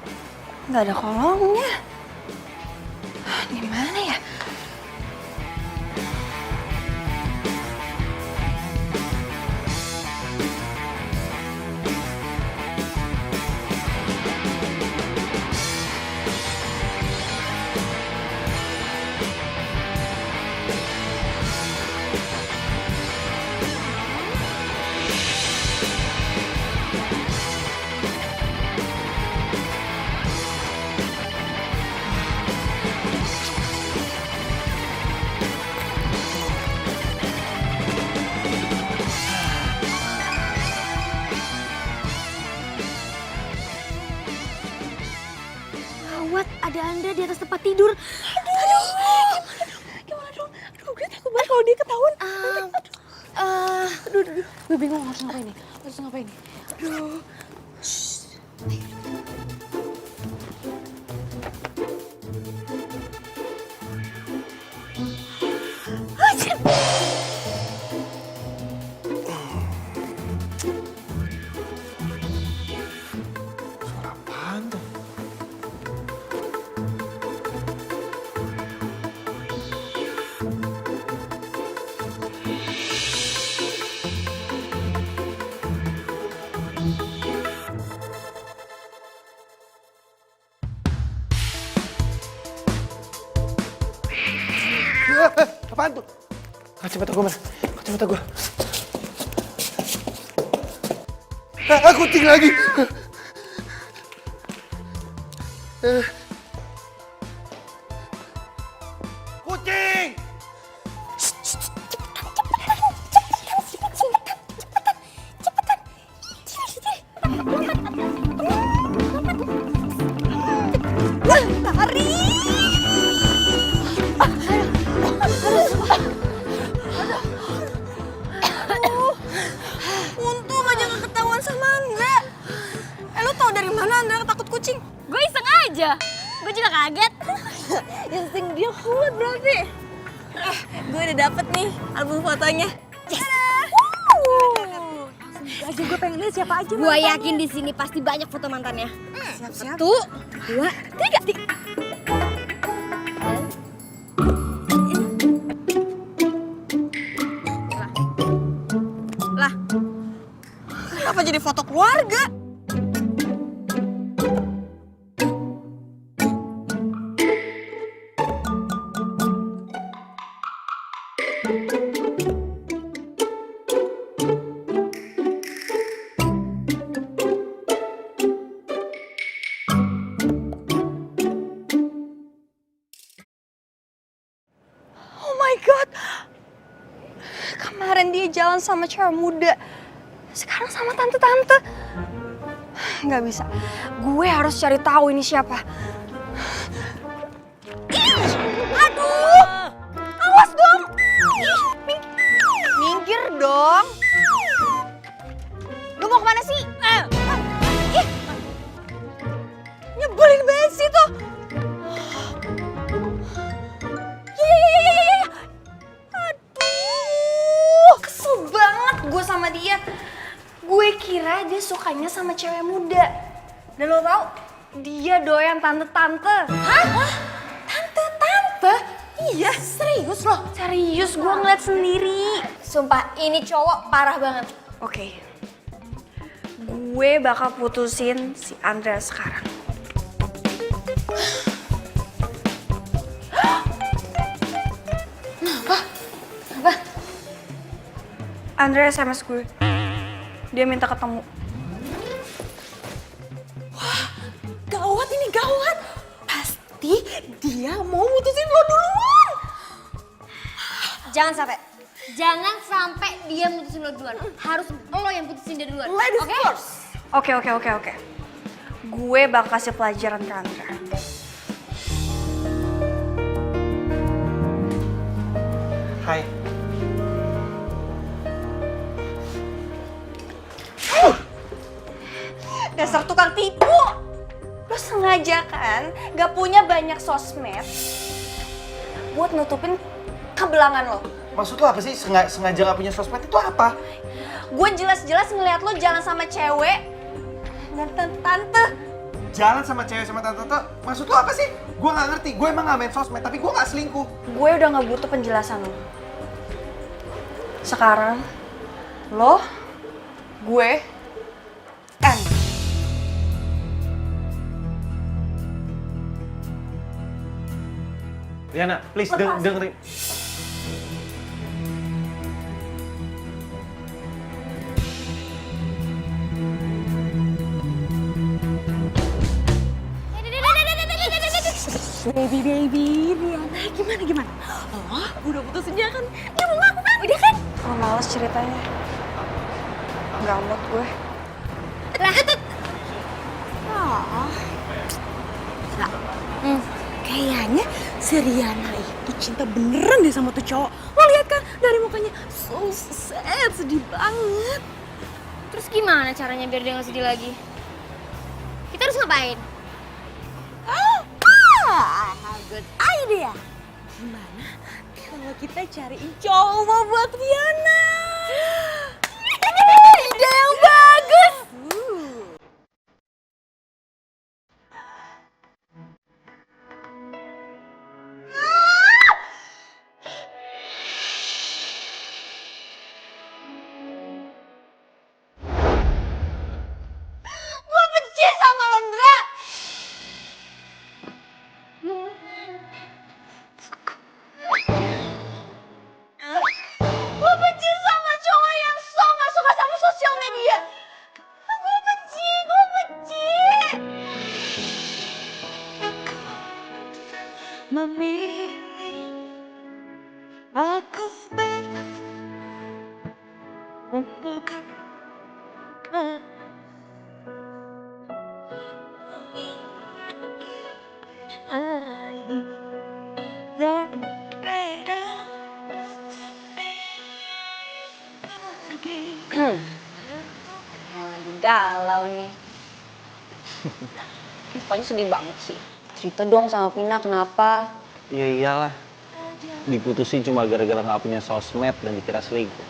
nggak ada kolongnya. Gimana ya? Gawat, ada Andra di atas tempat tidur. Gimana dong? Aduh, gue takut banget kalau dia ketahuan. Aduh. Gue bingung harus ngapain nih. Aduh. Suara apaan tuh? Apaan tuh? Kacamata gue mana? Kacamata gue. Kucing lagi. Kucing! Untung aja gak ketahuan sama Andra. Lo tau dari mana Andra takut kucing? Gue iseng aja. Gue juga kaget. Insting dia kuat berarti. Gue udah dapet nih album fotonya. Yes! Aja gue pengen lihat siapa aja. Gue yakin di sini pasti banyak foto mantannya. Siap-siap. 1, 2, 3. Lah, kenapa jadi foto keluarga? Oh my god. Kemarin dia jalan sama cewek muda. Sekarang sama tante-tante. Nggak bisa. Gue harus cari tahu ini siapa. Aduh! Awas dong! Minggir dong! Lu mau kemana sih? Ih! Nyebelin banget sih tuh! Ya. Aduh, kesel banget gue sama dia. Gue kira dia sukanya sama cewek muda. Dan lo tau, dia doyan tante-tante. Hah? Tante-tante? Iya, serius loh? Serius, gue ngeliat sendiri. Sumpah, ini cowok parah banget. Oke. Gue bakal putusin si Andra sekarang. Apa? Andra SMS gue. Dia minta ketemu. Gawat ini, gawat. Pasti dia mau mutusin lo duluan. Jangan sampai dia mutusin lo duluan. Harus lo yang putusin dia duluan. Ladies Oke? first. Oke. Gue bakal kasih pelajaran ke Andra. Hai. Dasar tukang tipu! Lo sengaja kan gak punya banyak sosmed buat nutupin kebelangan lo. Maksud lo apa sih? Sengaja gak punya sosmed itu apa? Gue jelas-jelas ngeliat lo jalan sama cewek dan tante. Jalan sama cewek sama tante-tante, maksud lo apa sih? Gue gak ngerti, gue emang gak main sosmed, tapi gue gak selingkuh. Gue udah gak butuh penjelasan lo. Sekarang, lo, gue, and. Riana, please dengerin. Baby, Riana, gimana? Oh, udah putusin dia kan? Dia mau ngaku kan? Udah kan? Oh, males ceritanya. Gak mood gue. Lah. si Riana itu cinta beneran deh sama tuh cowok. Lo lihat kan dari mukanya so sad, sedih banget. Terus gimana caranya biar dia gak sedih lagi? Kita harus ngapain? Good idea. Gimana kalau kita cariin cowok buat Riana? Ide yang bagus. Gue benci sama Londra. Gue benci sama cowok yang gak suka sama sosial media. Gue benci. Memilih aku untuk Lagi galau nih. Pokoknya sedih banget sih. Cerita dong sama Vina kenapa? Ya iyalah. Diputusin cuma gara-gara nggak punya sosmed dan dikira selingkuh.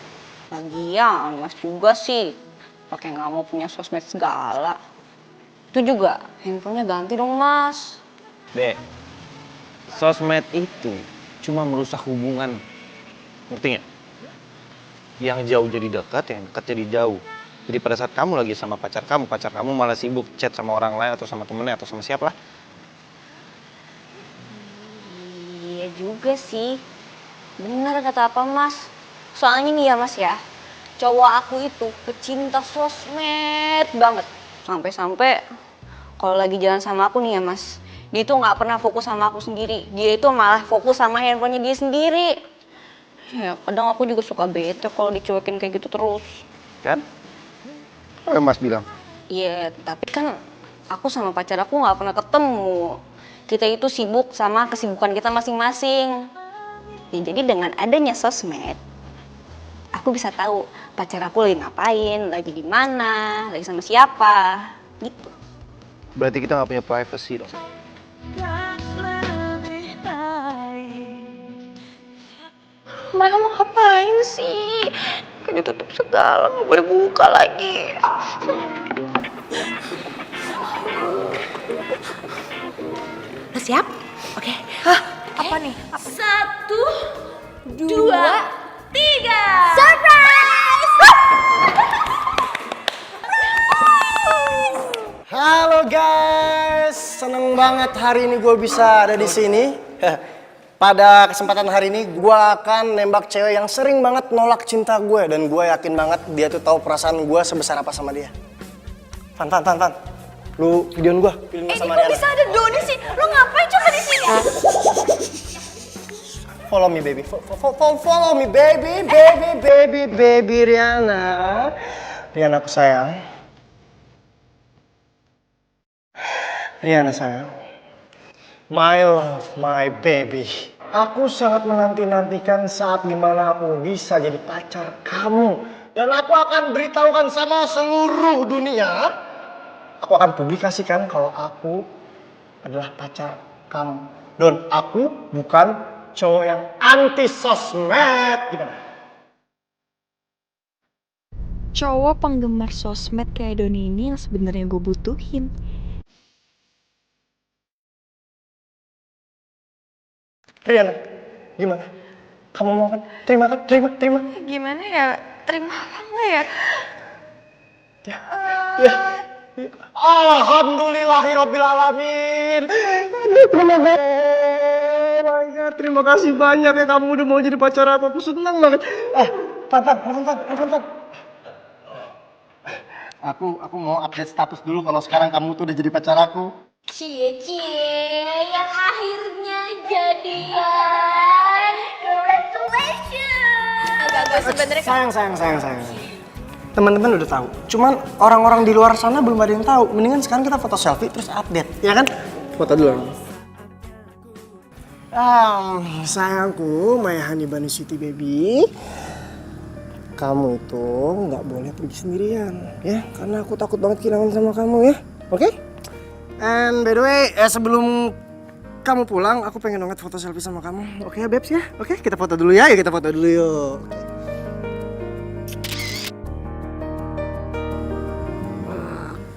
Lagian Mas juga sih pakai nggak mau punya sosmed segala. Itu juga handphonenya ganti dong Mas. Dek, sosmed itu cuma merusak hubungan. Ngerti nggak? Yang jauh jadi dekat, yang dekat jadi jauh. Jadi pada saat kamu lagi sama pacar kamu malah sibuk chat sama orang lain atau sama temennya atau sama siapa lah. Iya juga sih. Bener kata apa Mas. Soalnya nih ya Mas ya, cowok aku itu pecinta sosmed banget. Sampai-sampai kalau lagi jalan sama aku nih ya Mas, dia itu nggak pernah fokus sama aku sendiri. Dia itu malah fokus sama handphonenya dia sendiri. Ya kadang aku juga suka bete kalau dicuekin kayak gitu terus. Kan? Apa yang Mas bilang? Iya, tapi kan aku sama pacar aku nggak pernah ketemu. Kita itu sibuk sama kesibukan kita masing-masing. Ya, jadi dengan adanya sosmed, aku bisa tahu pacar aku lagi ngapain, lagi di mana, lagi sama siapa, gitu. Berarti kita nggak punya privacy dong. Mereka mau ngapain sih? Kan ditutup segala, nggak boleh buka lagi. Udah siap? Oke. Apa nih? 1, 2, 3. Surprise! Halo guys, seneng banget hari ini gue bisa ada di sini. Pada kesempatan hari ini gue akan nembak cewek yang sering banget nolak cinta gue dan gue yakin banget dia tuh tahu perasaan gue sebesar apa sama dia. Fan, lu videoin gue, film sama Kok Riana. bisa ada Doni sih? Lo ngapain coba di sini? Follow me baby, follow me baby Riana. Riana aku sayang. Riana sayang. My love, my baby. Aku sangat menanti-nantikan saat dimana aku bisa jadi pacar kamu. Dan aku akan beritahukan sama seluruh dunia. Aku akan publikasikan kalau aku adalah pacar kamu. Dan aku bukan cowok yang anti sosmed. Gimana? Cowok penggemar sosmed kayak Doni ini yang sebenarnya gue butuhin. Riana, gimana? Kamu mau kan? Terima. Gimana ya? Terima apa enggak ya? Ya. Alhamdulillahirobbilalamin. Terima kasih. Oh my God, terima kasih banyak ya kamu udah mau jadi pacar aku. Aku senang banget. Fan. Aku mau update status dulu kalau sekarang kamu tuh udah jadi pacar aku. Cie, yang akhirnya jadian. Congratulations. Sayang. Teman-teman udah tahu. Cuman orang-orang di luar sana belum ada yang tahu. Mendingan sekarang kita foto selfie terus update, ya kan? Foto dulu. Sayangku, my honey bunny sweetie baby. Kamu itu nggak boleh pergi sendirian, ya? Karena aku takut banget kehilangan sama kamu, ya. Oke? And by the way, sebelum kamu pulang, aku pengen banget foto selfie sama kamu. Oke ya, Babes ya? Oke, kita foto dulu ya. Yuk kita foto dulu yuk.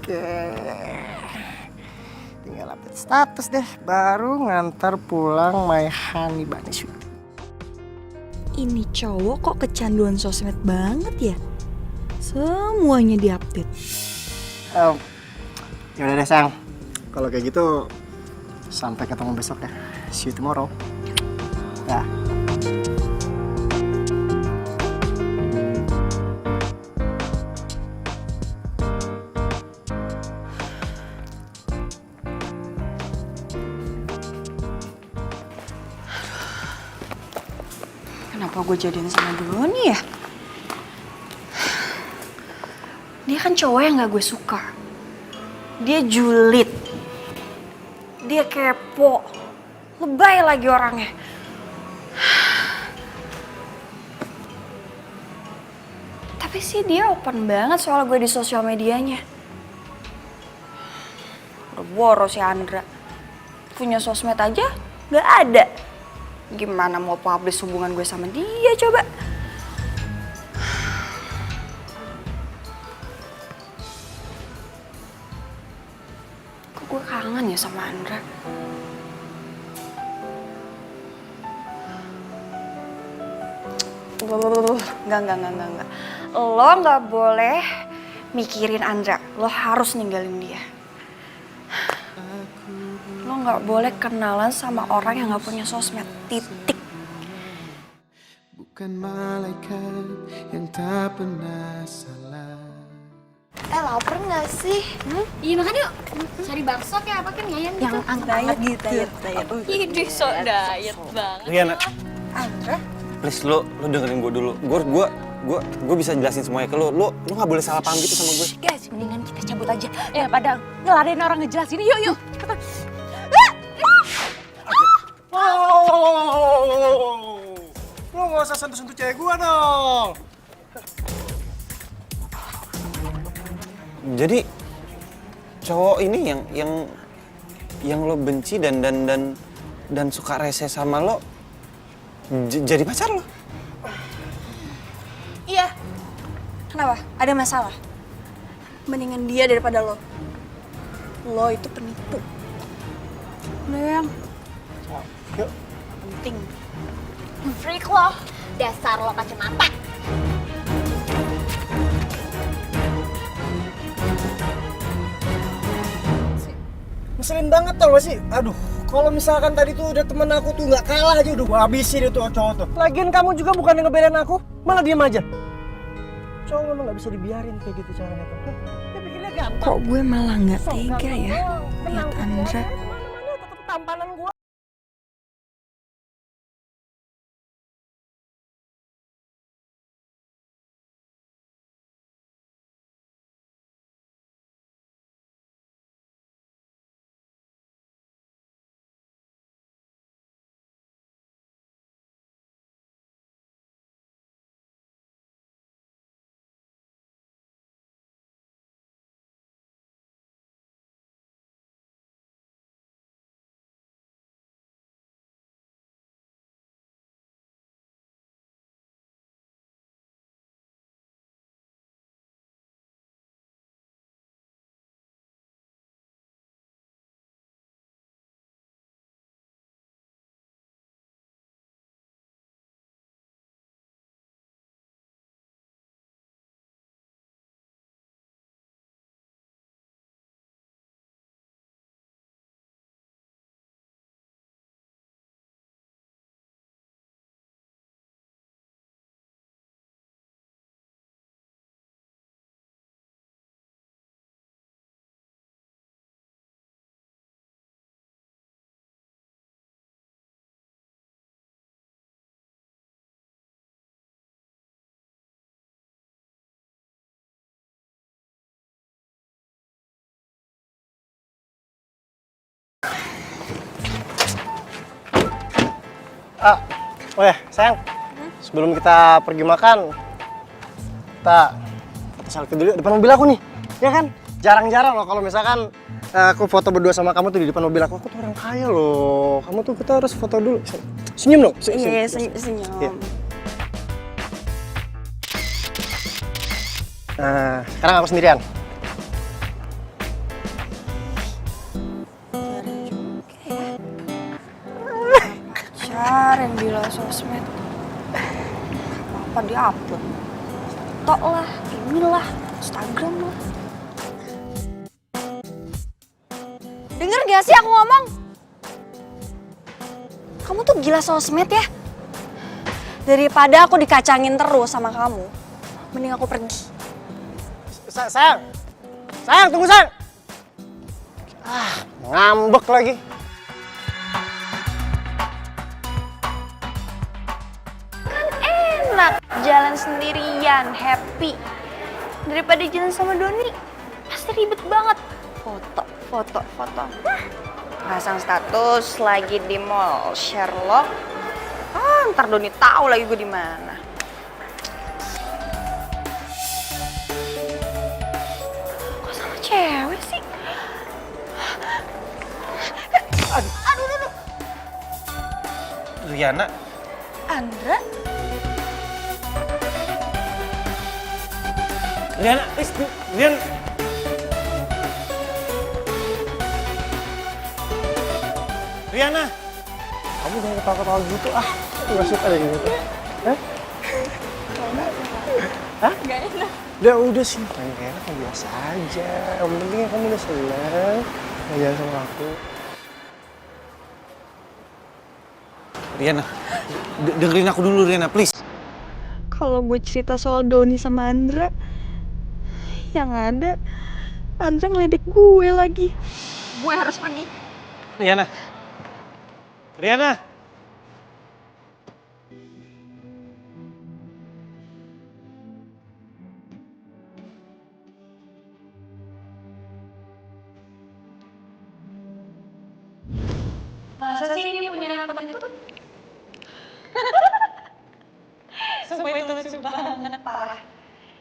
Oke. Tinggal update status deh, baru ngantar pulang my honey bunny sweetie. Ini cowok kok kecanduan sosmed banget ya? Semuanya diupdate. Ya udah deh sayang, kalau kayak gitu sampai ketemu besok ya. See you tomorrow. Dah. Kenapa gue jadian sama dulu nih ya? Dia kan cowok yang gak gue suka. Dia julid. Dia kepo. Lebay lagi orangnya. Tapi sih dia open banget soal gue di sosial medianya. Udah boros si Andra. Punya sosmed aja gak ada. Gimana mau publish hubungan gue sama dia coba? Kok gue kangen ya sama Andra? Enggak. Lo nggak boleh mikirin Andra. Lo harus ninggalin dia. Lo nggak boleh kenalan sama orang yang nggak punya sosmed. Titik. Bukan malaikat yang tak pernah salah. Lapar nggak sih? Iya makan yuk. Cari bakso kayak apa kan ayam gitu. Yang angkat gitu. Ih, so diet banget. Riana, Andra? please lo dengerin gue dulu. Gue bisa jelasin semuanya ke lo. Lo nggak boleh salah paham gitu sama gue. Guys, mendingan kita cabut aja. Ya pada ngelarin orang ngejelasin. Yuk. Cepetan. Lo nggak usah sentuh-sentuh cewek gua dong. Jadi cowok ini yang lo benci dan suka rese sama lo jadi pacar lo. Iya. Kenapa? Ada masalah? Mendingan dia daripada lo. Lo itu penipu. Udah yang Yuk. penting. Freak lo. Dasar lo kacamata. Ngeselin banget tau gak sih? Aduh, kalau misalkan tadi tuh udah temen aku tuh nggak kalah aja udah gua habisin itu cowok tuh. Lagian kamu juga bukan yang ngebelain aku, malah diem aja. Cowok memang nggak bisa dibiarin kayak gitu caranya tuh. Dia pikirnya gampang. Kok gue malah nggak Sok tega gampang ya doang. lihat Tenang, Andra. kemana-mana tetep tampanan gua. Oh ya, sayang. Sebelum kita pergi makan, kita foto selfie dulu depan mobil aku nih. Ya kan? Jarang-jarang loh kalau misalkan aku foto berdua sama kamu tuh di depan mobil aku. Aku tuh orang kaya loh. Kamu tuh kita harus foto dulu. Senyum dong. Iya, senyum. Iya. Nah, sekarang aku sendirian. Pacar yang bilang sosmed. Apa di-upload? Tok lah, inilah, Instagram lah. Denger gak sih aku ngomong? Kamu tuh gila sosmed ya? Daripada aku dikacangin terus sama kamu, mending aku pergi. Sayang! Sayang, tunggu sayang! Ngambek lagi. Enak jalan sendirian, happy. Daripada jalan sama Doni, pasti ribet banget. Foto. Pasang status lagi di mall Sherlock. Ntar Doni tahu lagi gue di mana. Kok sama cewek sih? Aduh. Riana, Andra? Riana, Riana. Riana, Kamu jangan ketawa-ketawa gitu. Aku gak suka deh gitu. Hah? Hah? Gak enak. Udah sih, paling gak enak biasa aja. Yang penting kamu udah seneng jalan sama aku. Riana, dengerin aku dulu Riana, please. Kalau gue cerita soal Doni sama Andra, yang ada Andra ngeledek gue lagi. Gue harus pergi. Riana. Masa sih ini punya akun itu? Semua itu lucu banget, parah.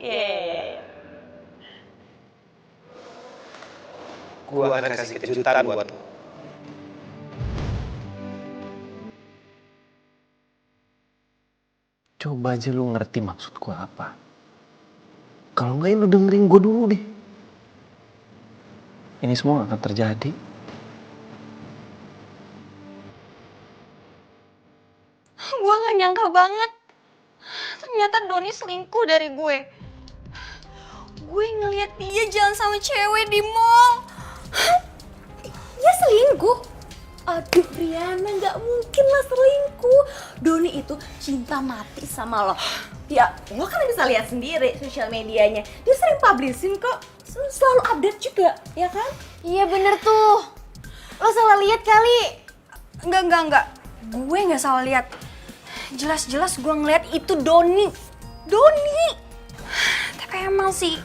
Iya. Gua akan kasih kejutan buat lo. Coba aja lu ngerti maksud gua apa. Kalau nggak, lu dengerin gua dulu deh. Ini semua gak akan terjadi. Gue gak nyangka banget. Ternyata Doni selingkuh dari gue. Gue ngeliat dia jalan sama cewek di mall. Dia selingkuh? Aduh Riana, gak mungkin lah selingkuh. Doni itu cinta mati sama lo. Ya, lo kan bisa lihat sendiri sosial medianya. Dia sering publishin kok, selalu update juga, ya kan? Iya bener tuh. Lo salah lihat kali. Enggak. Gue gak salah lihat. Jelas-jelas gue ngeliat itu Doni. Tapi emang sih,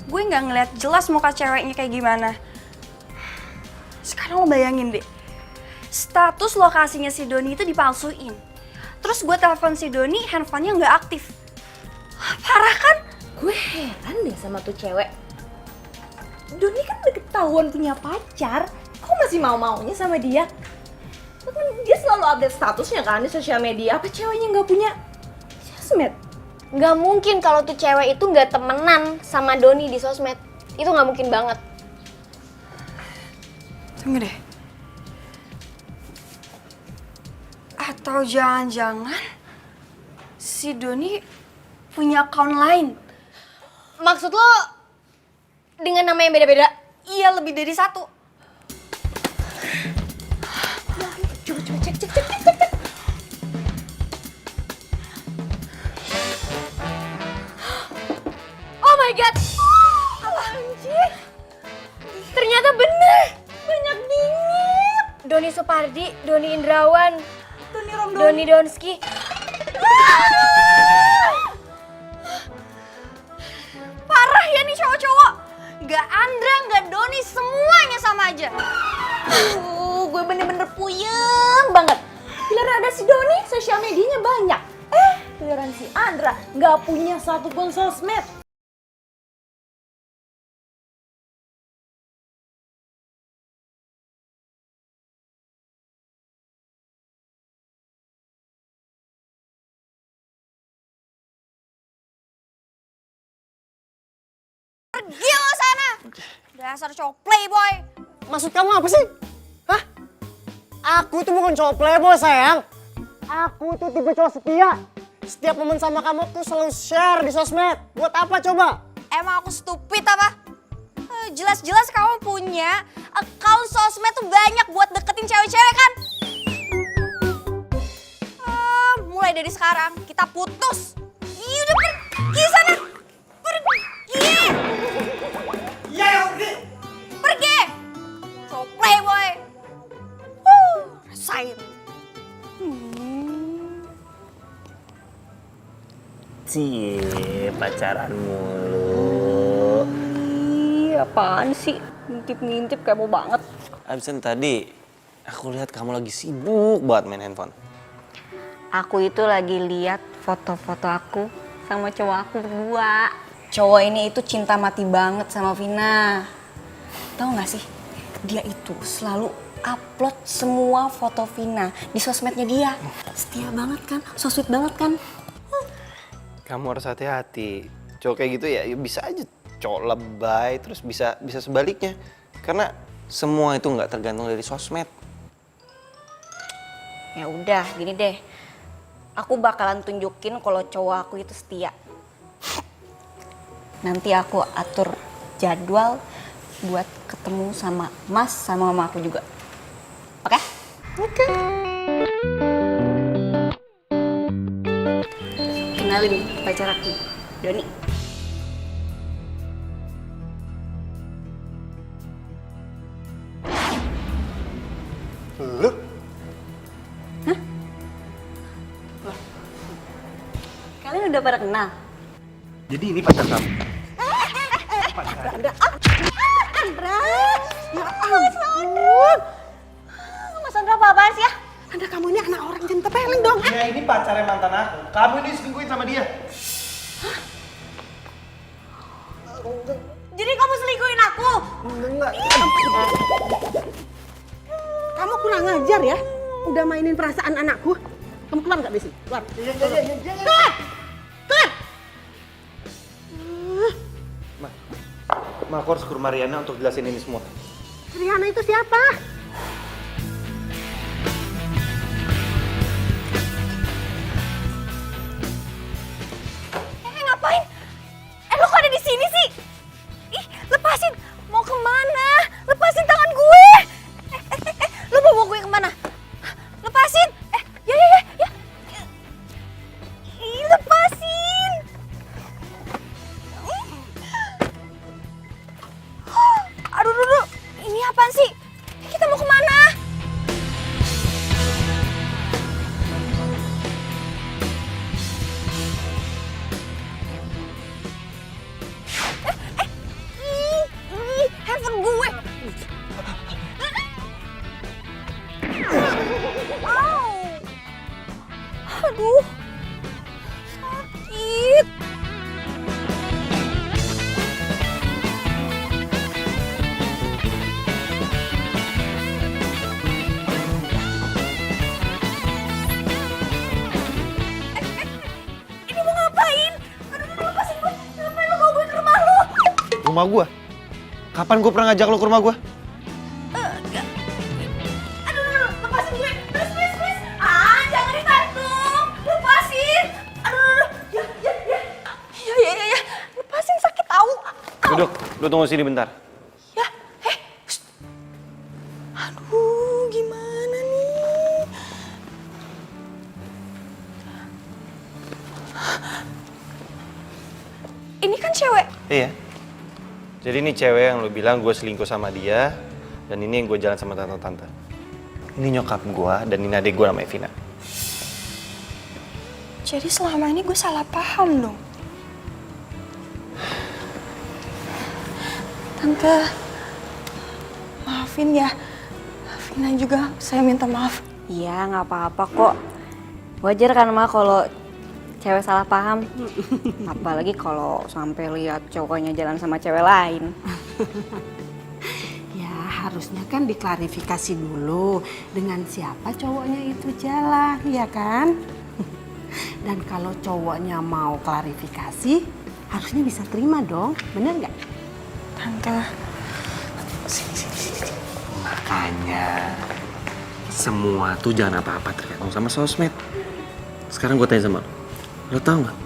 gue gak ngeliat jelas muka ceweknya kayak gimana. Sekarang lo bayangin deh. Status lokasinya si Doni itu dipalsuin. Terus gue telepon si Doni, handphonenya nggak aktif. Parah kan? Gue heran deh sama tuh cewek. Doni kan udah ketahuan punya pacar. Kok masih mau-maunya sama dia? Kan dia selalu update statusnya kan di sosial media. Apa ceweknya nggak punya sosmed? Gak mungkin kalau tuh cewek itu gak temenan sama Doni di sosmed. Itu gak mungkin banget. Tunggu deh. Atau jangan-jangan si Doni punya account lain? Maksud lo dengan nama yang beda-beda? Iya, lebih dari satu. Coba cek. Oh my god! Apaan sih? Ternyata bener! Banyak bingit! Doni Supardi, Doni Indrawan, Doni Donski. Parah ya nih cowok-cowok. Gak Andra, gak Doni, semuanya sama aja. Gue bener-bener puyeng banget. Gila Giliran ada si Doni, sosial medianya banyak. Giliran si Andra nggak punya satupun sosmed. Pergi lo sana! Dasar cowok playboy! Maksud kamu apa sih? Hah? Aku tuh bukan cowok playboy sayang. Aku tuh tipe cowok setia. Setiap momen sama kamu aku selalu share di sosmed. Buat apa coba? Emang aku stupid apa? Jelas-jelas kamu punya account sosmed tuh banyak buat deketin cewek-cewek kan? Mulai dari sekarang kita putus. Ih, udah pergi sana. Pergi. Iya, pergi. Pergi. Cowok playboy. Rasain. Cie, pacaran mulu. Ih, apaan sih? Ngintip-ngintip kayak mau banget. Absen tadi, aku lihat kamu lagi sibuk banget main handphone. Aku itu lagi lihat foto-foto aku sama cowok aku berdua. Cowok ini itu cinta mati banget sama Vina. Tahu nggak sih? Dia itu selalu upload semua foto Vina di sosmednya dia. Setia banget kan? So sweet banget kan? Kamu harus hati-hati. Cowok kayak gitu ya bisa aja cowok lebay, terus bisa sebaliknya. Karena semua itu nggak tergantung dari sosmed. Ya udah, gini deh. Aku bakalan tunjukin kalau cowok aku itu setia. Nanti aku atur jadwal buat ketemu sama Mas sama mama aku juga. Oke? Oke. Kenalin pacar aku, Doni. Lu? Kalian udah pada kenal? Jadi ini pacar kamu? Andra, ya ampun. Mas Andra apa-apaan sih ya? Andra, kamu ini anak orang jangan tepeleng dong. Ya ini pacarnya mantan aku. Kamu ini selingkuhin sama dia. Jadi kamu selingkuhin aku? Kamu kurang ajar ya. Udah mainin perasaan anakku. Kamu keluar nggak dari sini? Keluar. Keluar. Keluar. Ma, aku harus ke rumah Riana untuk jelasin ini semua. Riana itu siapa? Ngapain? Lo kok ada di sini sih? Ih, lepasin. Mau kemana? Lepasin tangan gue. Lo mau bawa gue kemana? Lepasin. Ya. Ih, lepasin. Aduh. Ini apaan sih? Kita mau kemana? Handphone gue. Aduh. Sakit. Ini mau ngapain? Aduh, lepasin gue. Ngapain lo bawa gue ke rumah lo? Rumah gua? Kapan gua pernah ngajak lo ke rumah gua? Aduh, lepasin gue. Please. Jangan ditarik dong. Lepasin. Aduh. Ya. Lepasin, sakit tahu. Duduk, lu tunggu sini bentar. Ya, shh. Aduh, gimana nih? Ini kan cewek. Iya. Jadi ini cewek yang lo bilang gue selingkuh sama dia, dan ini yang gue jalan sama tante-tante. Ini nyokap gue, dan ini adik gue namanya Vina. Jadi selama ini gue salah paham dong. Tante, maafin ya. Vina juga, saya minta maaf. Iya, nggak apa-apa kok. Wajar kan Ma kalau cewek salah paham. Apalagi kalau sampai lihat cowoknya jalan sama cewek lain. Ya harusnya kan diklarifikasi dulu dengan siapa cowoknya itu jalan, ya kan? Dan kalau cowoknya mau klarifikasi, harusnya bisa terima dong, bener nggak? Tante, Makanya semua tuh jangan apa-apa tergantung sama sosmed. Sekarang gue tanya sama lo tau nggak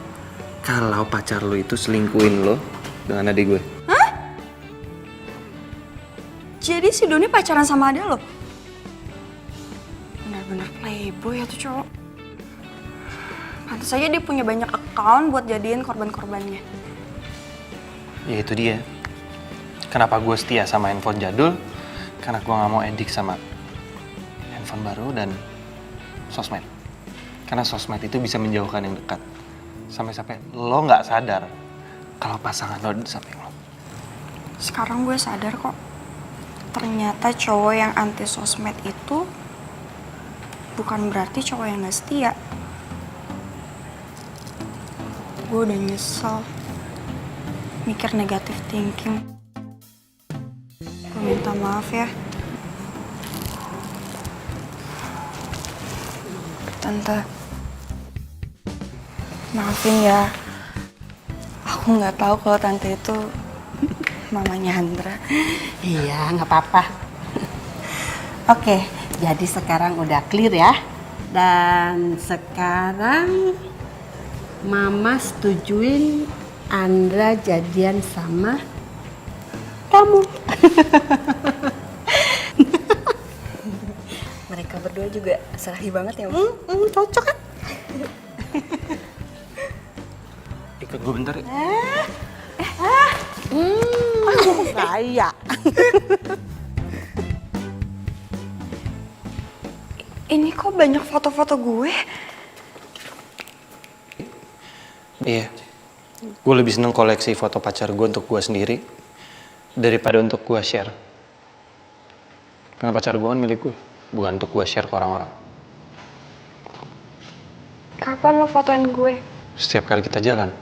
kalau pacar lo itu selingkuhin lo dengan adik gue? jadi si Doni pacaran sama ada lo? Benar-benar playboy ya tuh cowok. Pantes aja dia punya banyak account buat jadiin korban-korbannya. Ya itu dia. Kenapa gue setia sama handphone jadul? Karena gue nggak mau edik sama handphone baru dan sosmed. Karena sosmed itu bisa menjauhkan yang dekat. Sampai-sampai lo nggak sadar kalau pasangan lo di samping lo. Sekarang gue sadar kok. Ternyata cowok yang anti sosmed itu bukan berarti cowok yang gak setia. Gue udah nyesel mikir negatif thinking. Gue minta maaf ya. Tante, maafin ya. Aku nggak tahu kalau tante itu mamanya Andra. Iya, nggak apa-apa. Oke, jadi sekarang udah clear ya. Dan sekarang Mama setujuin Andra jadian sama kamu. Mereka berdua juga serahi banget ya, Cocok kan? Ikut gue bentar ya. Saya. Ini kok banyak foto-foto gue? Iya. Gue lebih seneng koleksi foto pacar gue untuk gue sendiri daripada untuk gue share. Karena pacar gue kan milik gue, bukan untuk gue share ke orang-orang. Kapan lo fotoin gue? Setiap kali kita jalan,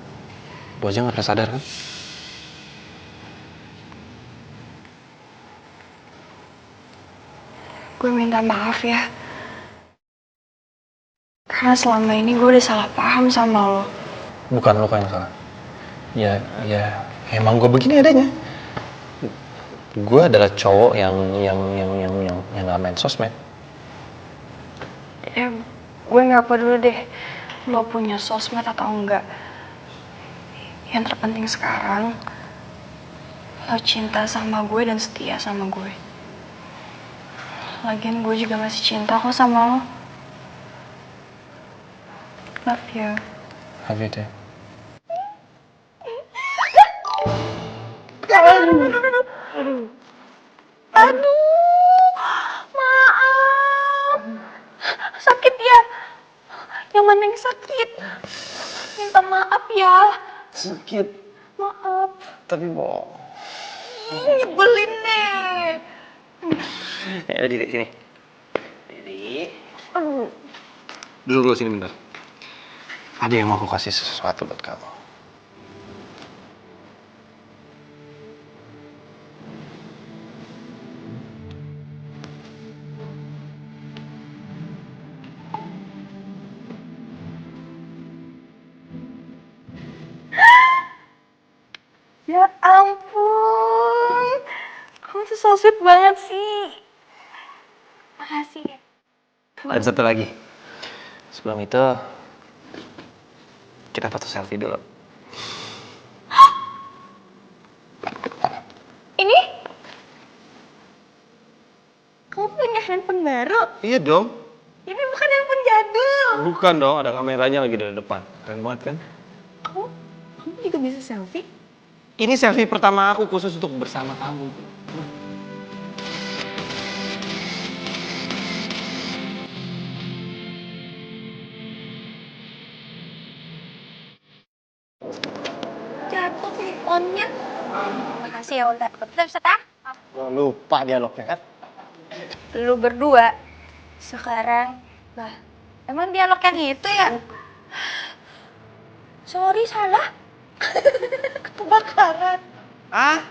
lo aja nggak pernah sadar kan? Gue minta maaf ya. Karena selama ini gue udah salah paham sama lo. Bukan lo yang salah. Ya, emang gue begini adanya. Gue adalah cowok yang nggak main sosmed. Ya, gue nggak peduli deh lo punya sosmed atau enggak. Yang terpenting sekarang, lo cinta sama gue dan setia sama gue. Lagian gue juga masih cinta kok sama lo. Love you. Love you too. Aduh, maaf. Sakit ya? Yang mana yang sakit? Minta maaf ya. Sakit. Maaf. Tapi bohong. Nyebelin deh. Ya, Diri, sini. Diri. Dulu sini bentar. Ada yang mau aku kasih sesuatu buat kamu. Ya ampun. Kamu tuh so sweet banget sih. Makasih ya. Dan satu lagi. Sebelum itu, kita foto selfie dulu. Ini? Kamu punya handphone baru? Iya dong. Ini bukan handphone jadul. Bukan dong, ada kameranya lagi dari depan. Keren banget kan? Kamu juga bisa selfie? Ini selfie pertama aku khusus untuk bersama kamu. Jatuh handphonenya. Makasih ya, Ulta. Kita bisa tak? Gua lupa dialognya kan. Lu berdua Sekarang, lah, emang dialog yang itu ya? Sorry, salah. Kebakaran. Ah,